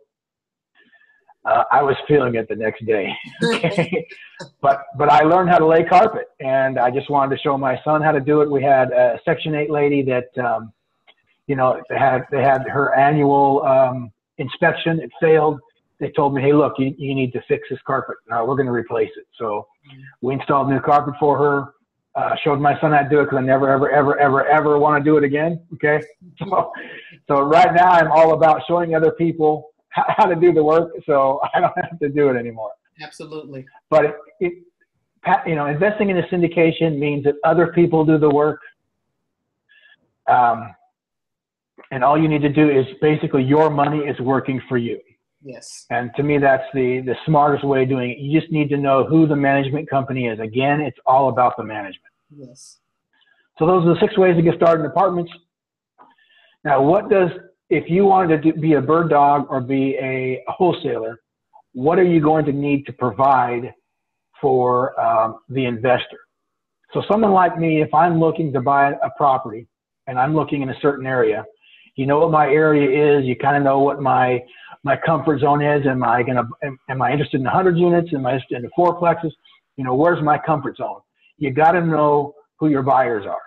I was feeling it the next day. Okay. but I learned how to lay carpet and I just wanted to show my son how to do it. We had a Section 8 lady that, you know, they had her annual, inspection. It failed. they told me, hey, look, you need to fix this carpet. Now we're going to replace it. So we installed new carpet for her. Showed my son how to do it because I never, ever want to do it again. Okay. So right now I'm all about showing other people how to do the work, so I don't have to do it anymore. Absolutely. But investing in a syndication means that other people do the work. And all you need to do is basically your money is working for you. Yes. And to me, that's the smartest way of doing it. You just need to know who the management company is. Again, it's all about the management. Yes. So those are the 6 ways to get started in apartments. Now, if you wanted to be a bird dog or be a wholesaler, what are you going to need to provide for the investor? So someone like me, if I'm looking to buy a property and I'm looking in a certain area, you know what my area is, you kind of know what my comfort zone is. Am I interested in 100 units? Am I interested in the fourplexes? Where's my comfort zone? You got to know who your buyers are.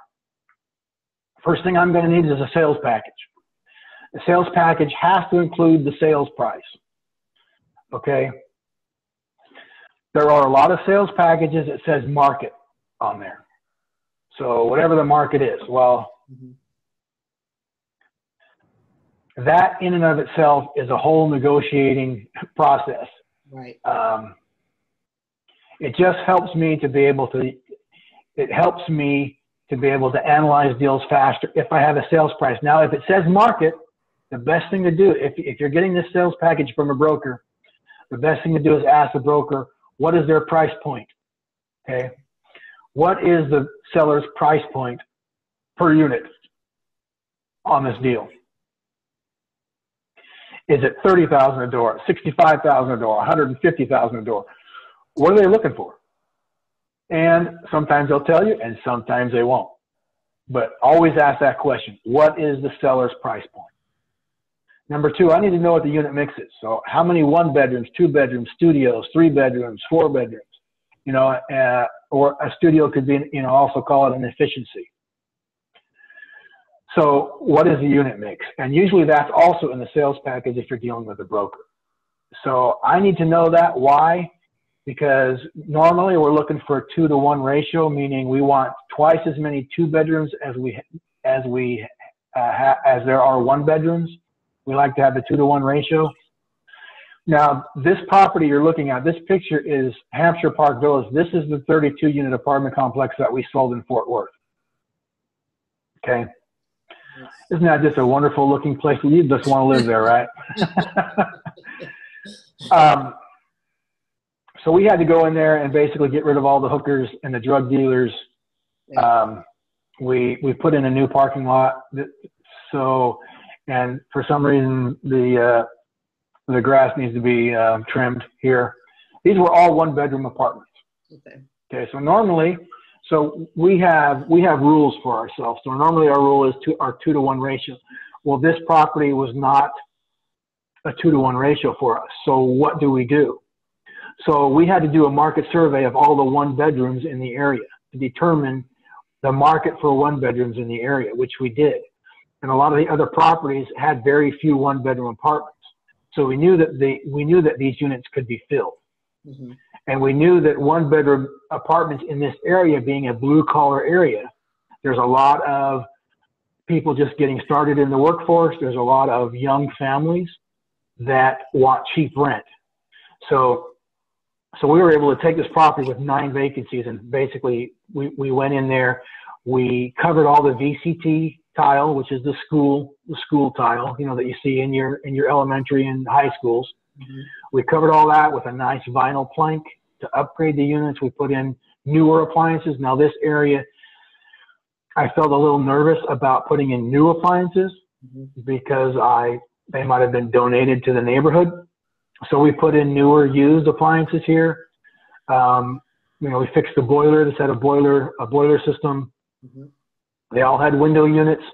First thing I'm going to need is a sales package. The sales package has to include the sales price. Okay. There are a lot of sales packages that says market on there. So whatever the market is, well, that in and of itself is a whole negotiating process. Right. It just helps me to be able to, analyze deals faster if I have a sales price. Now, if it says market, the best thing to do, if you're getting this sales package from a broker, the best thing to do is ask the broker, what is their price point? Okay. What is the seller's price point per unit on this deal? Is it $30,000 a door, $65,000 a door, $150,000 a door? What are they looking for? And sometimes they'll tell you, and sometimes they won't. But always ask that question. What is the seller's price point? Number 2, I need to know what the unit mix is. So how many 1 bedrooms, 2 bedrooms, studios, 3 bedrooms, 4 bedrooms, or a studio could be, also call it an efficiency. So what is the unit mix? And usually that's also in the sales package if you're dealing with a broker. So I need to know that. Why? Because normally we're looking for a 2-to-1 ratio, meaning we want twice as many 2 bedrooms as there are 1 bedrooms. We like to have the 2-to-1 ratio. Now, this property you're looking at, this picture is Hampshire Park Villas. This is the 32-unit apartment complex that we sold in Fort Worth. Okay. Isn't that just a wonderful looking place? You just want to live there, right? So we had to go in there and basically get rid of all the hookers and the drug dealers. We put in a new parking lot. And for some reason, the grass needs to be trimmed here. These were all 1-bedroom apartments. Okay. So normally, we have rules for ourselves. So normally our rule is our 2-to-1 ratio. Well, this property was not a 2-to-1 ratio for us. So what do we do? So we had to do a market survey of all the 1-bedrooms in the area to determine the market for 1-bedrooms in the area, which we did. And a lot of the other properties had very few 1-bedroom apartments. So we knew that these units could be filled. Mm-hmm. And we knew that 1-bedroom apartments in this area, being a blue-collar area, there's a lot of people just getting started in the workforce. There's a lot of young families that want cheap rent. So we were able to take this property with 9 vacancies, and basically we went in there. We covered all the VCT tile, which is the school tile, that you see in your elementary and high schools. Mm-hmm. We covered all that with a nice vinyl plank to upgrade the units. We put in newer appliances. Now this area, I felt a little nervous about putting in new appliances because they might have been donated to the neighborhood. So we put in newer used appliances here. We fixed the boiler. This had a boiler system. Mm-hmm. They all had window units.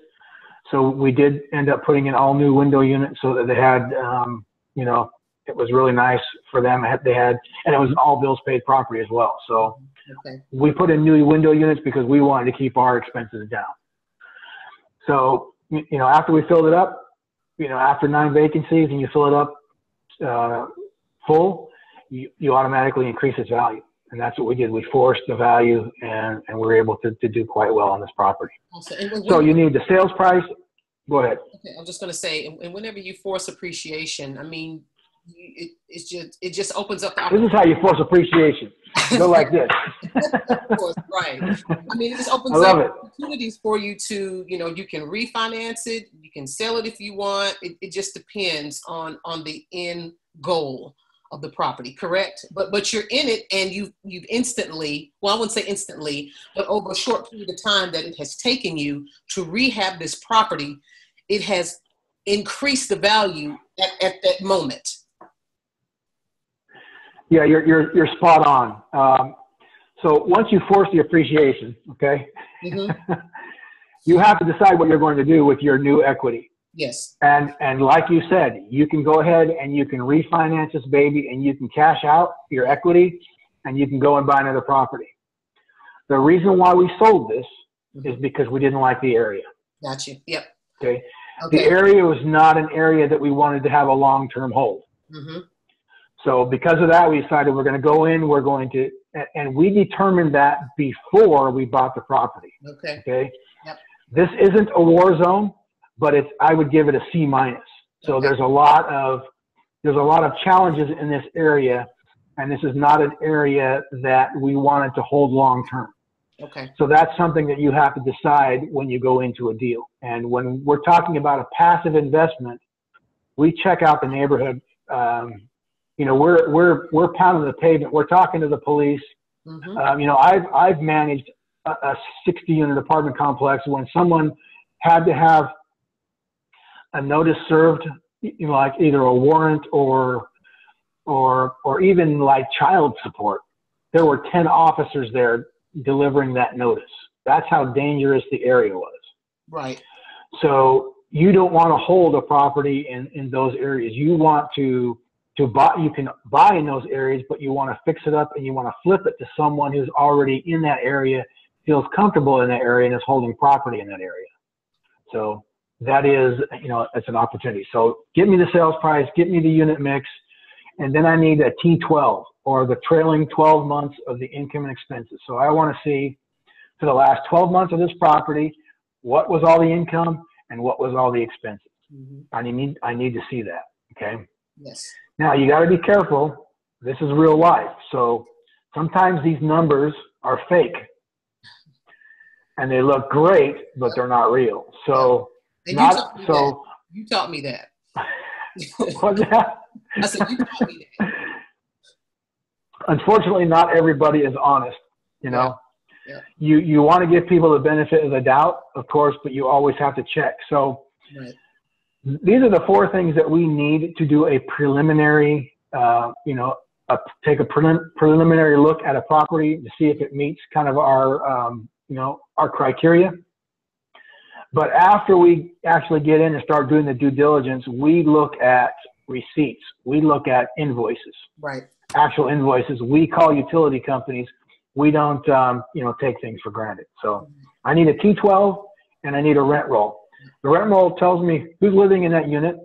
So we did end up putting in all new window units so that they had, it was really nice for them. And it was an all bills paid property as well. So we put in new window units because we wanted to keep our expenses down. So, after we filled it up, after 9 vacancies and you fill it up, full, you automatically increase its value. And that's what we did. We forced the value, and we were able to do quite well on this property. So you need the sales price. Go ahead. Okay, I'm just going to say, and whenever you force appreciation, I mean, it just opens up the This is how you force appreciation. Go like this. Of course, right. I mean, it just opens up opportunities for you to, you can refinance it, you can sell it if you want. It just depends on the end goal of the property, correct? But you're in it, and you've instantly, well, I wouldn't say instantly, but over a short period of time that it has taken you to rehab this property, it has increased the value at that moment. Yeah, you're spot on. So once you force the appreciation, okay, you have to decide what you're going to do with your new equity. Yes. And like you said, you can go ahead and you can refinance this baby, and you can cash out your equity, and you can go and buy another property. The reason why we sold this is because we didn't like the area. Got you. Yep. Okay. The area was not an area that we wanted to have a long-term hold. So because of that, we decided we're going to go in, and we determined that before we bought the property. Okay. Yep. This isn't a war zone, but I would give it a C-. So there's a lot of challenges in this area, and this is not an area that we wanted to hold long-term. Okay. So that's something that you have to decide when you go into a deal. And when we're talking about a passive investment, we check out the neighborhood. We're pounding the pavement. We're talking to the police. I've managed a 60-unit apartment complex when someone had to have a notice served, like either a warrant or even like child support. There were 10 officers there delivering that notice. That's how dangerous the area was. Right. So you don't want to hold a property in those areas. You want to buy. You can buy in those areas, but you want to fix it up, and you want to flip it to someone who's already in that area, feels comfortable in that area, and is holding property in that area. So that is, it's an opportunity. So get me the sales price, get me the unit mix, and then I need a T12, or the trailing 12 months of the income and expenses. So I want to see for the last 12 months of this property, what was all the income and what was all the expenses. I need to see that. Okay. Yes. Now you got to be careful. This is real life. So sometimes these numbers are fake and they look great, but they're not real. So you taught me that. What's that? I said, you taught me that. Unfortunately, not everybody is honest. Yeah. You want to give people the benefit of the doubt, of course, but you always have to check. So these are the 4 things that we need to do a preliminary, take a preliminary look at a property to see if it meets kind of our criteria. But after we actually get in and start doing the due diligence, we look at receipts. We look at invoices. Right. Actual invoices. We call utility companies. We don't, take things for granted. So I need a T12 and I need a rent roll. The rent roll tells me who's living in that unit,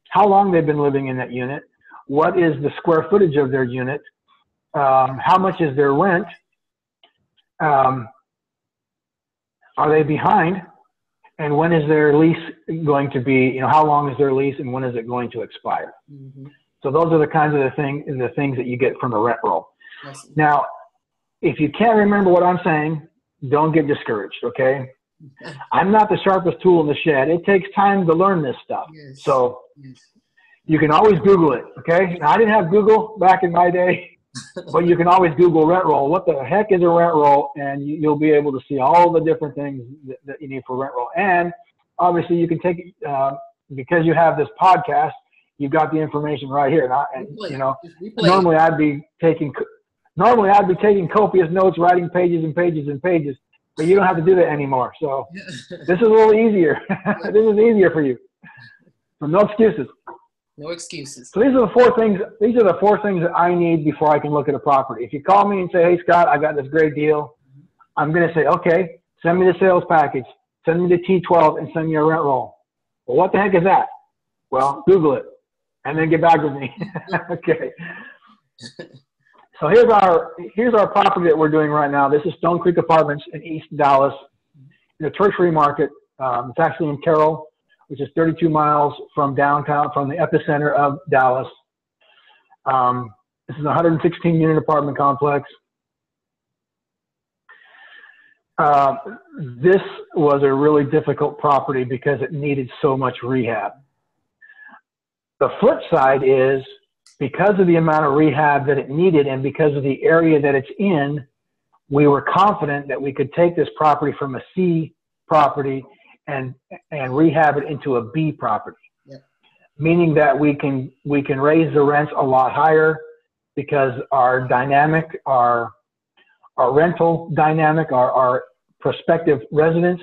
how long they've been living in that unit, what is the square footage of their unit, how much is their rent, are they behind, and when is their lease going to be, how long is their lease and when is it going to expire? So those are the kinds of the things that you get from a rent roll. Now, if you can't remember what I'm saying, don't get discouraged, okay? I'm not the sharpest tool in the shed. It takes time to learn this stuff. So you can always Google it, okay? Now, I didn't have Google back in my day, but you can always Google rent roll. What the heck is a rent roll? And you'll be able to see all the different things that you need for rent roll. And obviously you can take, because you have this podcast, you've got the information right here. Normally I'd be taking copious notes, writing pages and pages and pages, but you don't have to do that anymore. So this is a little easier. This is easier for you. So no excuses. No excuses. So these are the 4 things. These are the 4 things that I need before I can look at a property. If you call me and say, "Hey Scott, I got this great deal," I'm going to say, "Okay, send me the sales package, send me the T12, and send me a rent roll." Well, what the heck is that? Well, Google it. and then get back with me. Okay. So here's our property that we're doing right now. This is Stone Creek Apartments in East Dallas, in a tertiary market. It's actually in Carroll, which is 32 miles from downtown, from the epicenter of Dallas. This is a 116-unit apartment complex. This was a really difficult property because it needed so much rehab. The flip side is, because of the amount of rehab that it needed and because of the area that it's in, we were confident that we could take this property from a C property and rehab it into a B property. Yep. Meaning that we can raise the rents a lot higher, because our dynamic, our rental dynamic, our prospective residents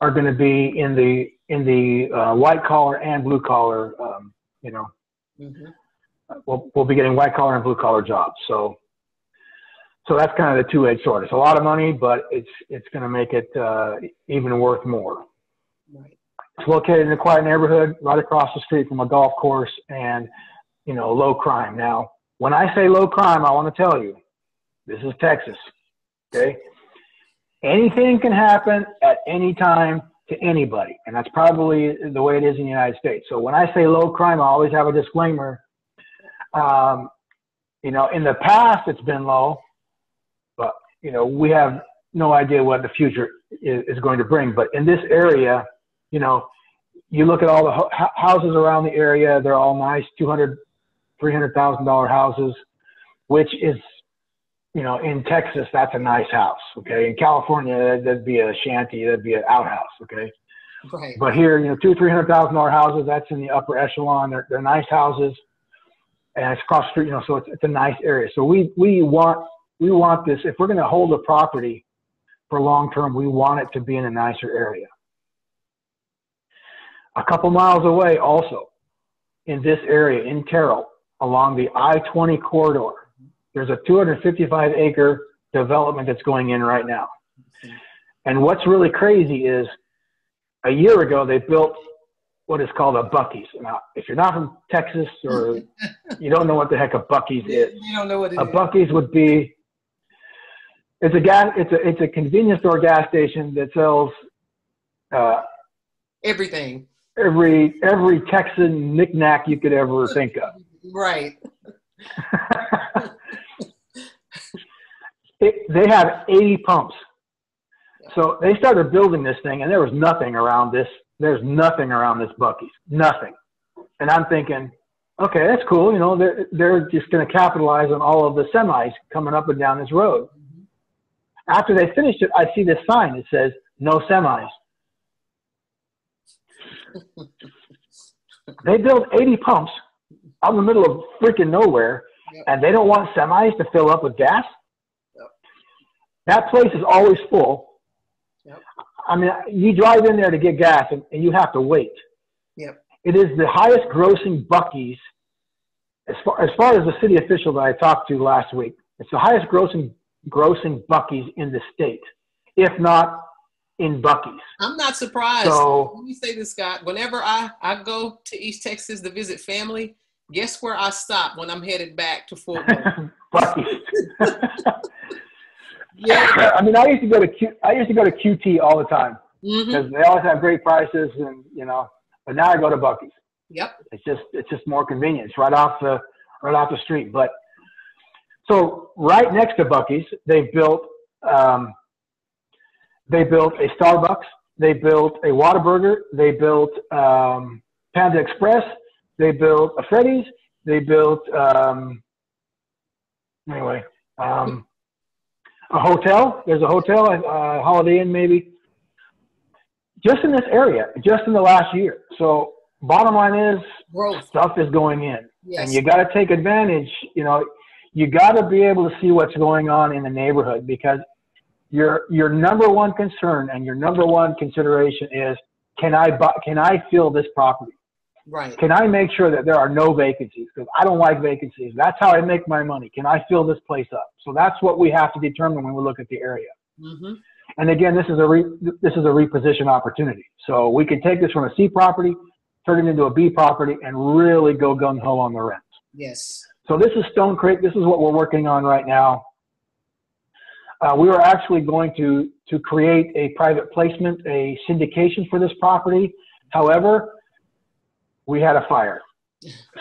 are going to be in the white collar and blue collar. We'll be getting white collar and blue collar jobs. So that's kind of the two-edged sword. It's a lot of money, but it's going to make it even worth more. Right. It's located in a quiet neighborhood right across the street from a golf course, and low crime. Now, when I say low crime, I want to tell you, this is Texas. Okay, anything can happen at any time to anybody, and that's probably the way it is in the United States. So when I say low crime, I always have a disclaimer. In the past it's been low, but we have no idea what the future is going to bring. But in this area, you look at all the houses around the area, they're all nice, $200,000, $300,000 houses, which is, in Texas, that's a nice house. Okay. In California, that'd be a shanty, that'd be an outhouse. Okay. Right. But here, $200,000, $300,000 houses, that's in the upper echelon. They're nice houses. And it's across the street, so it's a nice area. So we want this, if we're going to hold a property for long term, we want it to be in a nicer area. A couple miles away also, in this area, in Carroll, along the I-20 corridor, there's a 255-acre development that's going in right now. And what's really crazy is, a year ago, they built what is called a Buc-ee's. Now, if you're not from Texas, or you don't know what the heck a Buc-ee's is, you don't know what it is. A Buc-ee's would be, it's a convenience store gas station that sells everything. Every Texan knickknack you could ever think of. Right. They have 80 pumps. So they started building this thing, and there was nothing around this. There's nothing around this Buc-ee's, nothing. And I'm thinking, okay, that's cool. They're just going to capitalize on all of the semis coming up and down this road. Mm-hmm. After they finished it, I see this sign that says, no semis. They build 80 pumps out in the middle of freaking nowhere, yep. And they don't want semis to fill up with gas. Yep. That place is always full. Yep. I mean, you drive in there to get gas, and you have to wait. Yep. It is the highest grossing Buc-ee's, as far as the city official that I talked to last week. It's the highest grossing Buc-ee's in the state, if not in Buc-ee's. I'm not surprised. So, let me say this, Scott. Whenever I go to East Texas to visit family, guess where I stop when I'm headed back to Fort Worth? Buc-ee's. Yeah. I mean, I used to go to QT all the time because they always have great prices, and but now I go to Buc-ee's. Yep. It's just more convenient. It's right off the street. But so right next to Buc-ee's, they built a Starbucks, they built a Whataburger, they built Panda Express, they built a Freddy's, they built a hotel. There's a hotel, Holiday Inn maybe, just in this area, just in the last year. So bottom line is, growth. Stuff is going in. Yes. And you got to take advantage. You got to be able to see what's going on in the neighborhood, because your number one concern and your number one consideration is, can I fill this property? Right. Can I make sure that there are no vacancies? Because I don't like vacancies. That's how I make my money. Can I fill this place up? So that's what we have to determine when we look at the area. Mm-hmm. And again, this is a reposition opportunity. So we can take this from a C property turn it into a B property, and really go gung-ho on the rent. Yes. So this is Stone Creek. This is what we're working on right now. We were actually going to create a private placement, a syndication for this property. However, we had a fire.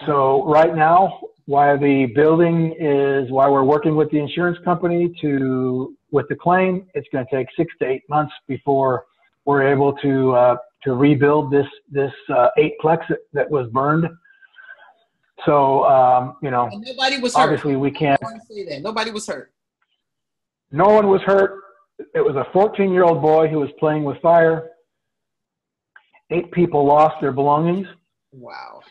So right now, while we're working with the insurance company with the claim, it's going to take 6 to 8 months before we're able to rebuild this 8-plex that was burned. So, and nobody was hurt. Obviously we can't. I want to say that. Nobody was hurt. No one was hurt. It was a 14-year-old boy who was playing with fire. 8 people lost their belongings. Wow.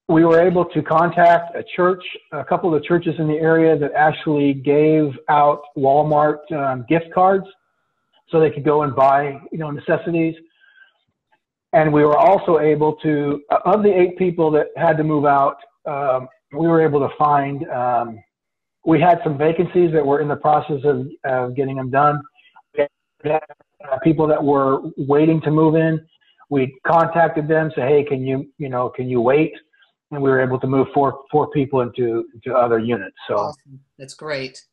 We were able to contact a couple of the churches in the area that actually gave out Walmart gift cards so they could go and buy, necessities. And we were also able to, of the 8 people that had to move out, we were able to find, we had some vacancies that were in the process of getting them done. We had people that were waiting to move in. We contacted them, say, hey, can you wait? And we were able to move four people into other units. So awesome. That's great.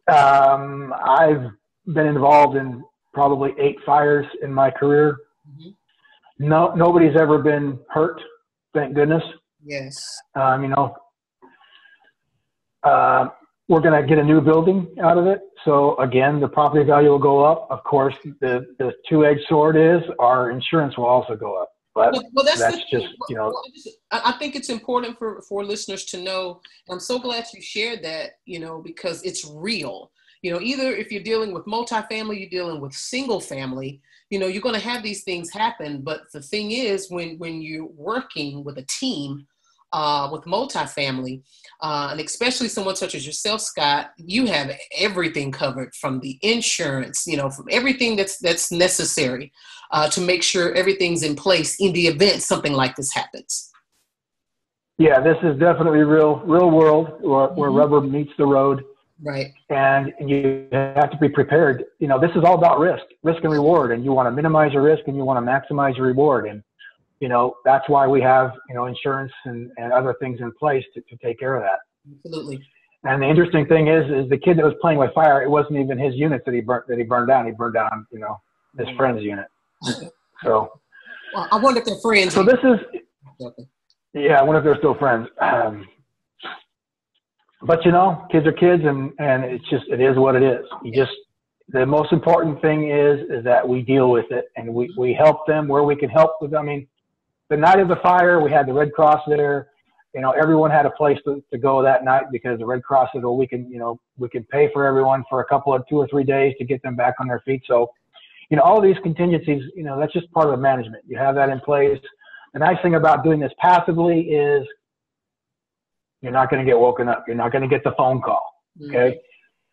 I've been involved in probably 8 fires in my career. Mm-hmm. Nobody's ever been hurt, thank goodness. Yes. We're going to get a new building out of it. So again, the property value will go up. Of course, the two-edged sword is our insurance will also go up. But that's just, I think it's important for listeners to know. I'm so glad you shared that, because it's real. Either if you're dealing with multifamily, you're dealing with single family, you're going to have these things happen. But the thing is, when you're working with a team, with multifamily, and especially someone such as yourself, Scott, you have everything covered from the insurance, from everything that's necessary to make sure everything's in place in the event something like this happens. Yeah, this is definitely real world where rubber meets the road. Right. And you have to be prepared. This is all about risk and reward, and you want to minimize your risk and you want to maximize your reward. And that's why we have, insurance and other things in place to take care of that. Absolutely. And the interesting thing is the kid that was playing with fire, it wasn't even his unit that he burned down. He burned down, his friend's unit. So. Well, I wonder if they're friends. So this is, yeah, I wonder if they're still friends. But kids are kids, and it is what it is. The most important thing is that we deal with it and we help them where we can help with. The night of the fire, we had the Red Cross there. Everyone had a place to go that night because the Red Cross said, well, we can pay for everyone for a couple of 2 or 3 days to get them back on their feet. So, all of these contingencies, that's just part of the management. You have that in place. The nice thing about doing this passively is you're not going to get woken up. You're not going to get the phone call. Okay. Mm-hmm.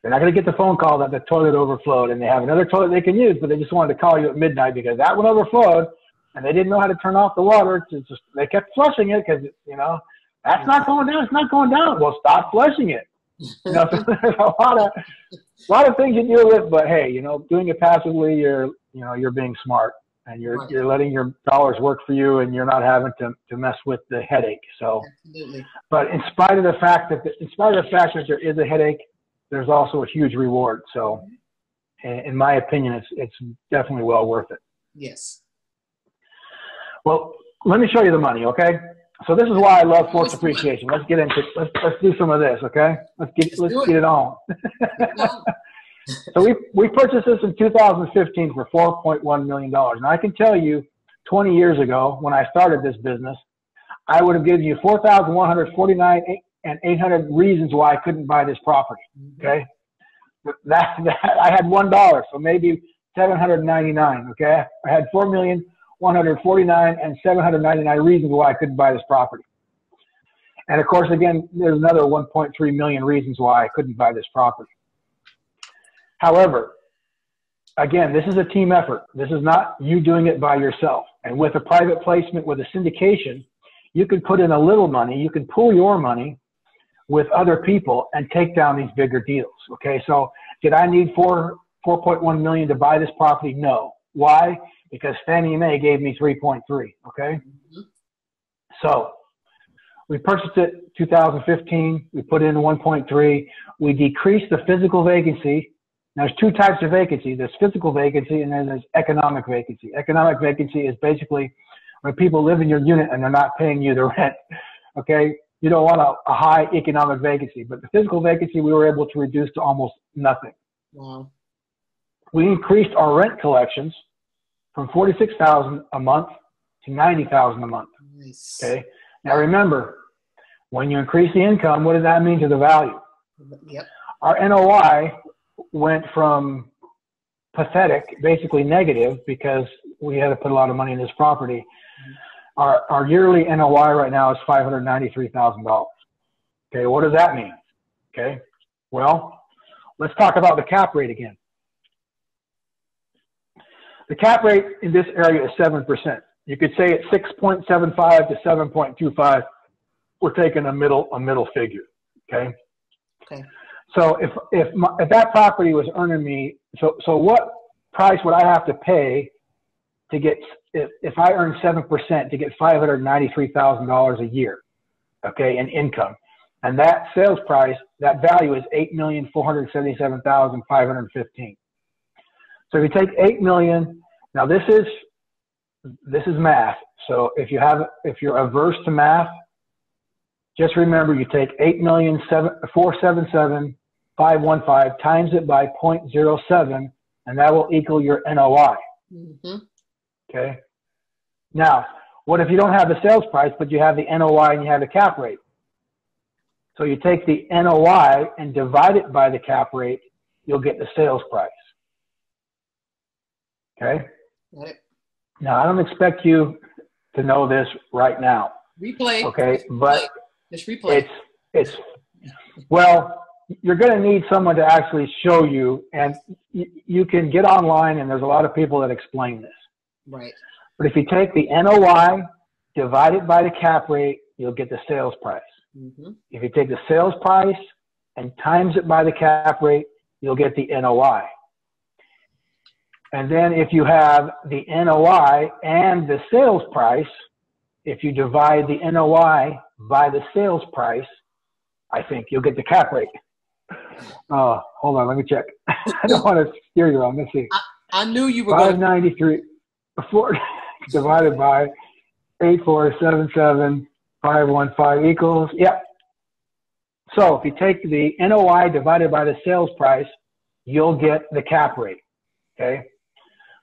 You're not going to get the phone call that the toilet overflowed and they have another toilet they can use, but they just wanted to call you at midnight because that one overflowed and they didn't know how to turn off the water. They kept flushing it because, that's not going down. It's not going down. Well, stop flushing it. So there's a lot of things you deal with, but hey, doing it passively, you're being smart and you're letting your dollars work for you and you're not having to mess with the headache. So, absolutely. But in spite of the fact that there is a headache, there's also a huge reward. So in my opinion, it's definitely well worth it. Yes. Well, let me show you the money. Okay. So this is why I love force appreciation. Let's get into, let's do some of this. Okay. Let's get it on. So we purchased this in 2015 for $4.1 million. And I can tell you 20 years ago when I started this business, I would have given you 4,149 and 800 reasons why I couldn't buy this property. Okay. That I had $1, so maybe 799. Okay. I had 4,149 and 799 reasons why I couldn't buy this property. And of course, again, there's another 1.3 million reasons why I couldn't buy this property. However, again, this is a team effort. This is not you doing it by yourself. And with a private placement, with a syndication, you can put in a little money, you can pool your money with other people and take down these bigger deals. Okay, so did I need $4.1 million to buy this property? No. Why? because Fannie Mae gave me 3.3. Okay. Mm-hmm. So we purchased it 2015. We put in 1.3. We decreased the physical vacancy. Now, there's two types of vacancy. There's physical vacancy, and then there's economic vacancy. Economic vacancy is basically when people live in your unit and they're not paying you the rent. Okay, you don't want a high economic vacancy, but the physical vacancy we were able to reduce to almost nothing. Wow. We increased our rent collections from $46,000 a month to $90,000 a month. Nice. Okay. Now remember, when you increase the income, what does that mean to the value? Yep. Our NOI went from pathetic, basically negative, because we had to put a lot of money in this property. Our yearly NOI right now is $593,000. Okay, what does that mean? Okay, well, let's talk about the cap rate again. The cap rate in this area is 7%. You could say it's 6.75 to 7.25. We're taking a middle figure. Okay. Okay. So if that property was earning me, so what price would I have to pay to get, if I earn 7% to get $593,000 a year, okay, in income? And that sales price, that value is $8,477,515. So if you take 8 million, now this is math. So if you're averse to math, just remember you take 8,477,515 times it by 0.07, and that will equal your NOI. Mm-hmm. Okay. Now, what if you don't have the sales price, but you have the NOI and you have the cap rate? So you take the NOI and divide it by the cap rate, you'll get the sales price. Okay. Right. Now, I don't expect you to know this right now. Replay. Okay, but just replay. It's well, you're going to need someone to actually show you, and you can get online, and there's a lot of people that explain this. Right. But if you take the NOI, divide it by the cap rate, you'll get the sales price. Mm-hmm. If you take the sales price and times it by the cap rate, you'll get the NOI. And then if you have the NOI and the sales price, if you divide the NOI by the sales price, I think you'll get the cap rate. Oh, hold on, let me check. I don't want to steer you wrong. Let's see. I knew you were 593 divided by 8,477,515 equals, yep. So if you take the NOI divided by the sales price, you'll get the cap rate. Okay.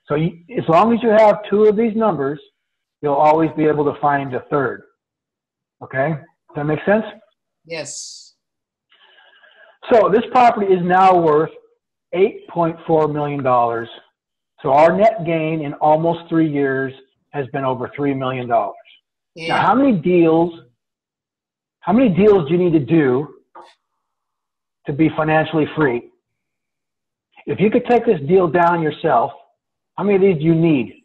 So as long as you have two of these numbers, you'll always be able to find a third. Okay? Does that make sense? Yes. So this property is now worth $8.4 million. So our net gain in almost 3 years has been over $3 million. Yeah. Now, how many deals do you need to do to be financially free? If you could take this deal down yourself, how many of these do you need?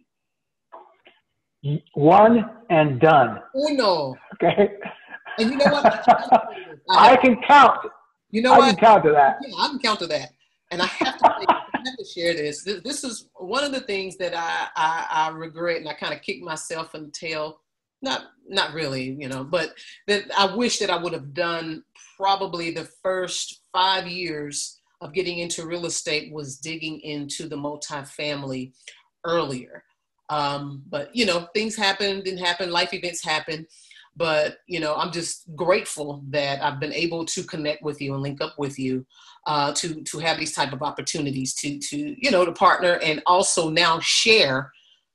One and done. Uno. Okay. And you know what? I can count. You know what? I can count to that. Yeah, I can count to that. And I have to share this. This is one of the things that I regret, and I kind of kick myself in the tail. Not really, but that I wish that I would have done. Probably the first 5 years of getting into real estate was digging into the multifamily earlier. But things didn't happen, life events happen. But, I'm just grateful that I've been able to connect with you and link up with you to have these type of opportunities to partner and also now share,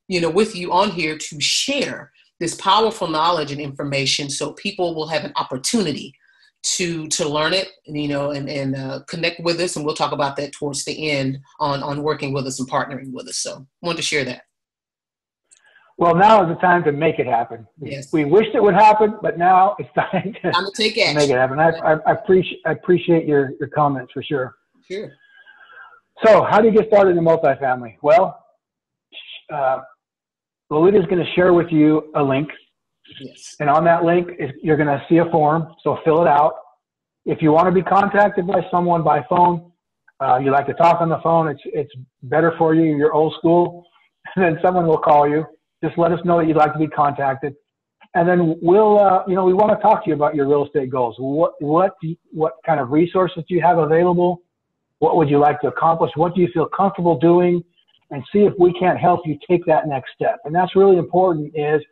with you on here to share this powerful knowledge and information so people will have an opportunity to learn it, and connect with us. And we'll talk about that towards the end on working with us and partnering with us. So I wanted to share that. Well, now is the time to make it happen. Yes. We wished it would happen, but now it's time to take action. Make it happen. I appreciate your comments for sure. Sure. So how do you get started in multifamily? Well, Lolita's going to share with you a link. Yes. And on that link, you're going to see a form, so fill it out. If you want to be contacted by someone by phone, you like to talk on the phone, it's better for you, you're old school, and then someone will call you. Just let us know that you'd like to be contacted. And then we'll, we want to talk to you about your real estate goals. What kind of resources do you have available? What would you like to accomplish? What do you feel comfortable doing? And see if we can't help you take that next step. And that's really important is,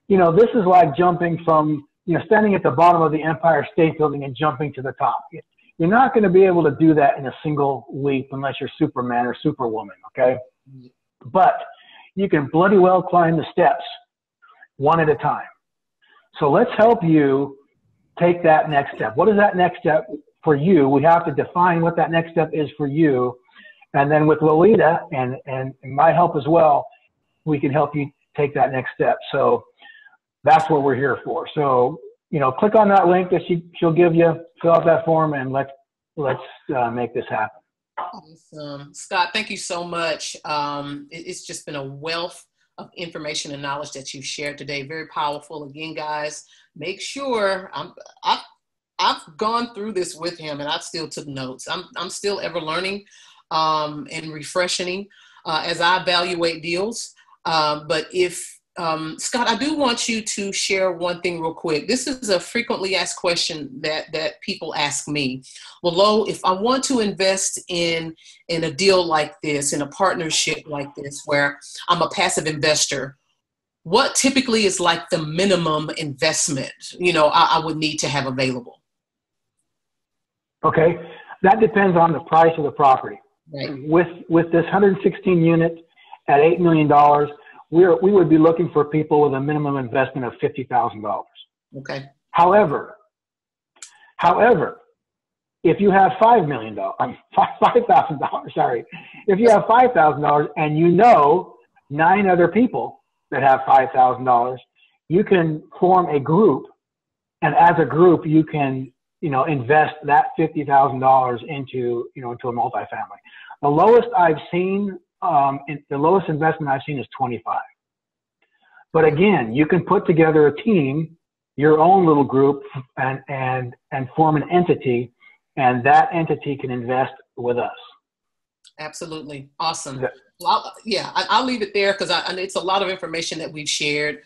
this is like jumping from, standing at the bottom of the Empire State Building and jumping to the top. You're not going to be able to do that in a single leap unless you're Superman or Superwoman, okay? But you can bloody well climb the steps one at a time. So let's help you take that next step. What is that next step for you? We have to define what that next step is for you. And then with Lolita and my help as well, we can help you take that next step. So that's what we're here for. So, click on that link that she'll give you, fill out that form, and let's make this happen. Awesome. Scott, thank you so much. It's just been a wealth of information and knowledge that you've shared today. Very powerful. Again, guys, make sure I've gone through this with him and I still took notes. I'm still ever learning and refreshing as I evaluate deals. But if Scott, I do want you to share one thing real quick. This is a frequently asked question that people ask me. Well, Lo, if I want to invest in a deal like this, in a partnership like this, where I'm a passive investor, what typically is like the minimum investment, I would need to have available? Okay. That depends on the price of the property. Right. With this 116 unit at $8 million, we would be looking for people with a minimum investment of $50,000. Okay. However, if you have $5,000, sorry, if you have $5,000 and 9 other people that have $5,000, you can form a group, and as a group, you can invest that $50,000 into a multifamily. The lowest I've seen. The lowest investment I've seen is 25. But again, you can put together a team, your own little group, and form an entity, and that entity can invest with us. Absolutely. Awesome. Well, I'll leave it there because it's a lot of information that we've shared.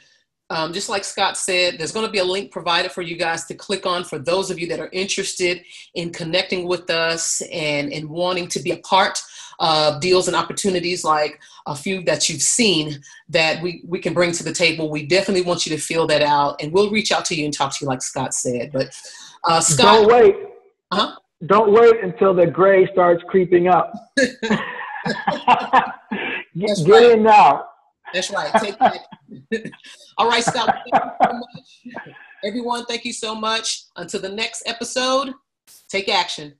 Just like Scott said, there's going to be a link provided for you guys to click on for those of you that are interested in connecting with us and wanting to be a part of deals and opportunities like a few that you've seen that we can bring to the table. We definitely want you to fill that out, and we'll reach out to you and talk to you like Scott said. But Scott, don't wait. Uh-huh. Don't wait until the gray starts creeping up. Get in now. That's right. Take that. All right, Scott. Thank you so much. Everyone, thank you so much. Until the next episode, take action.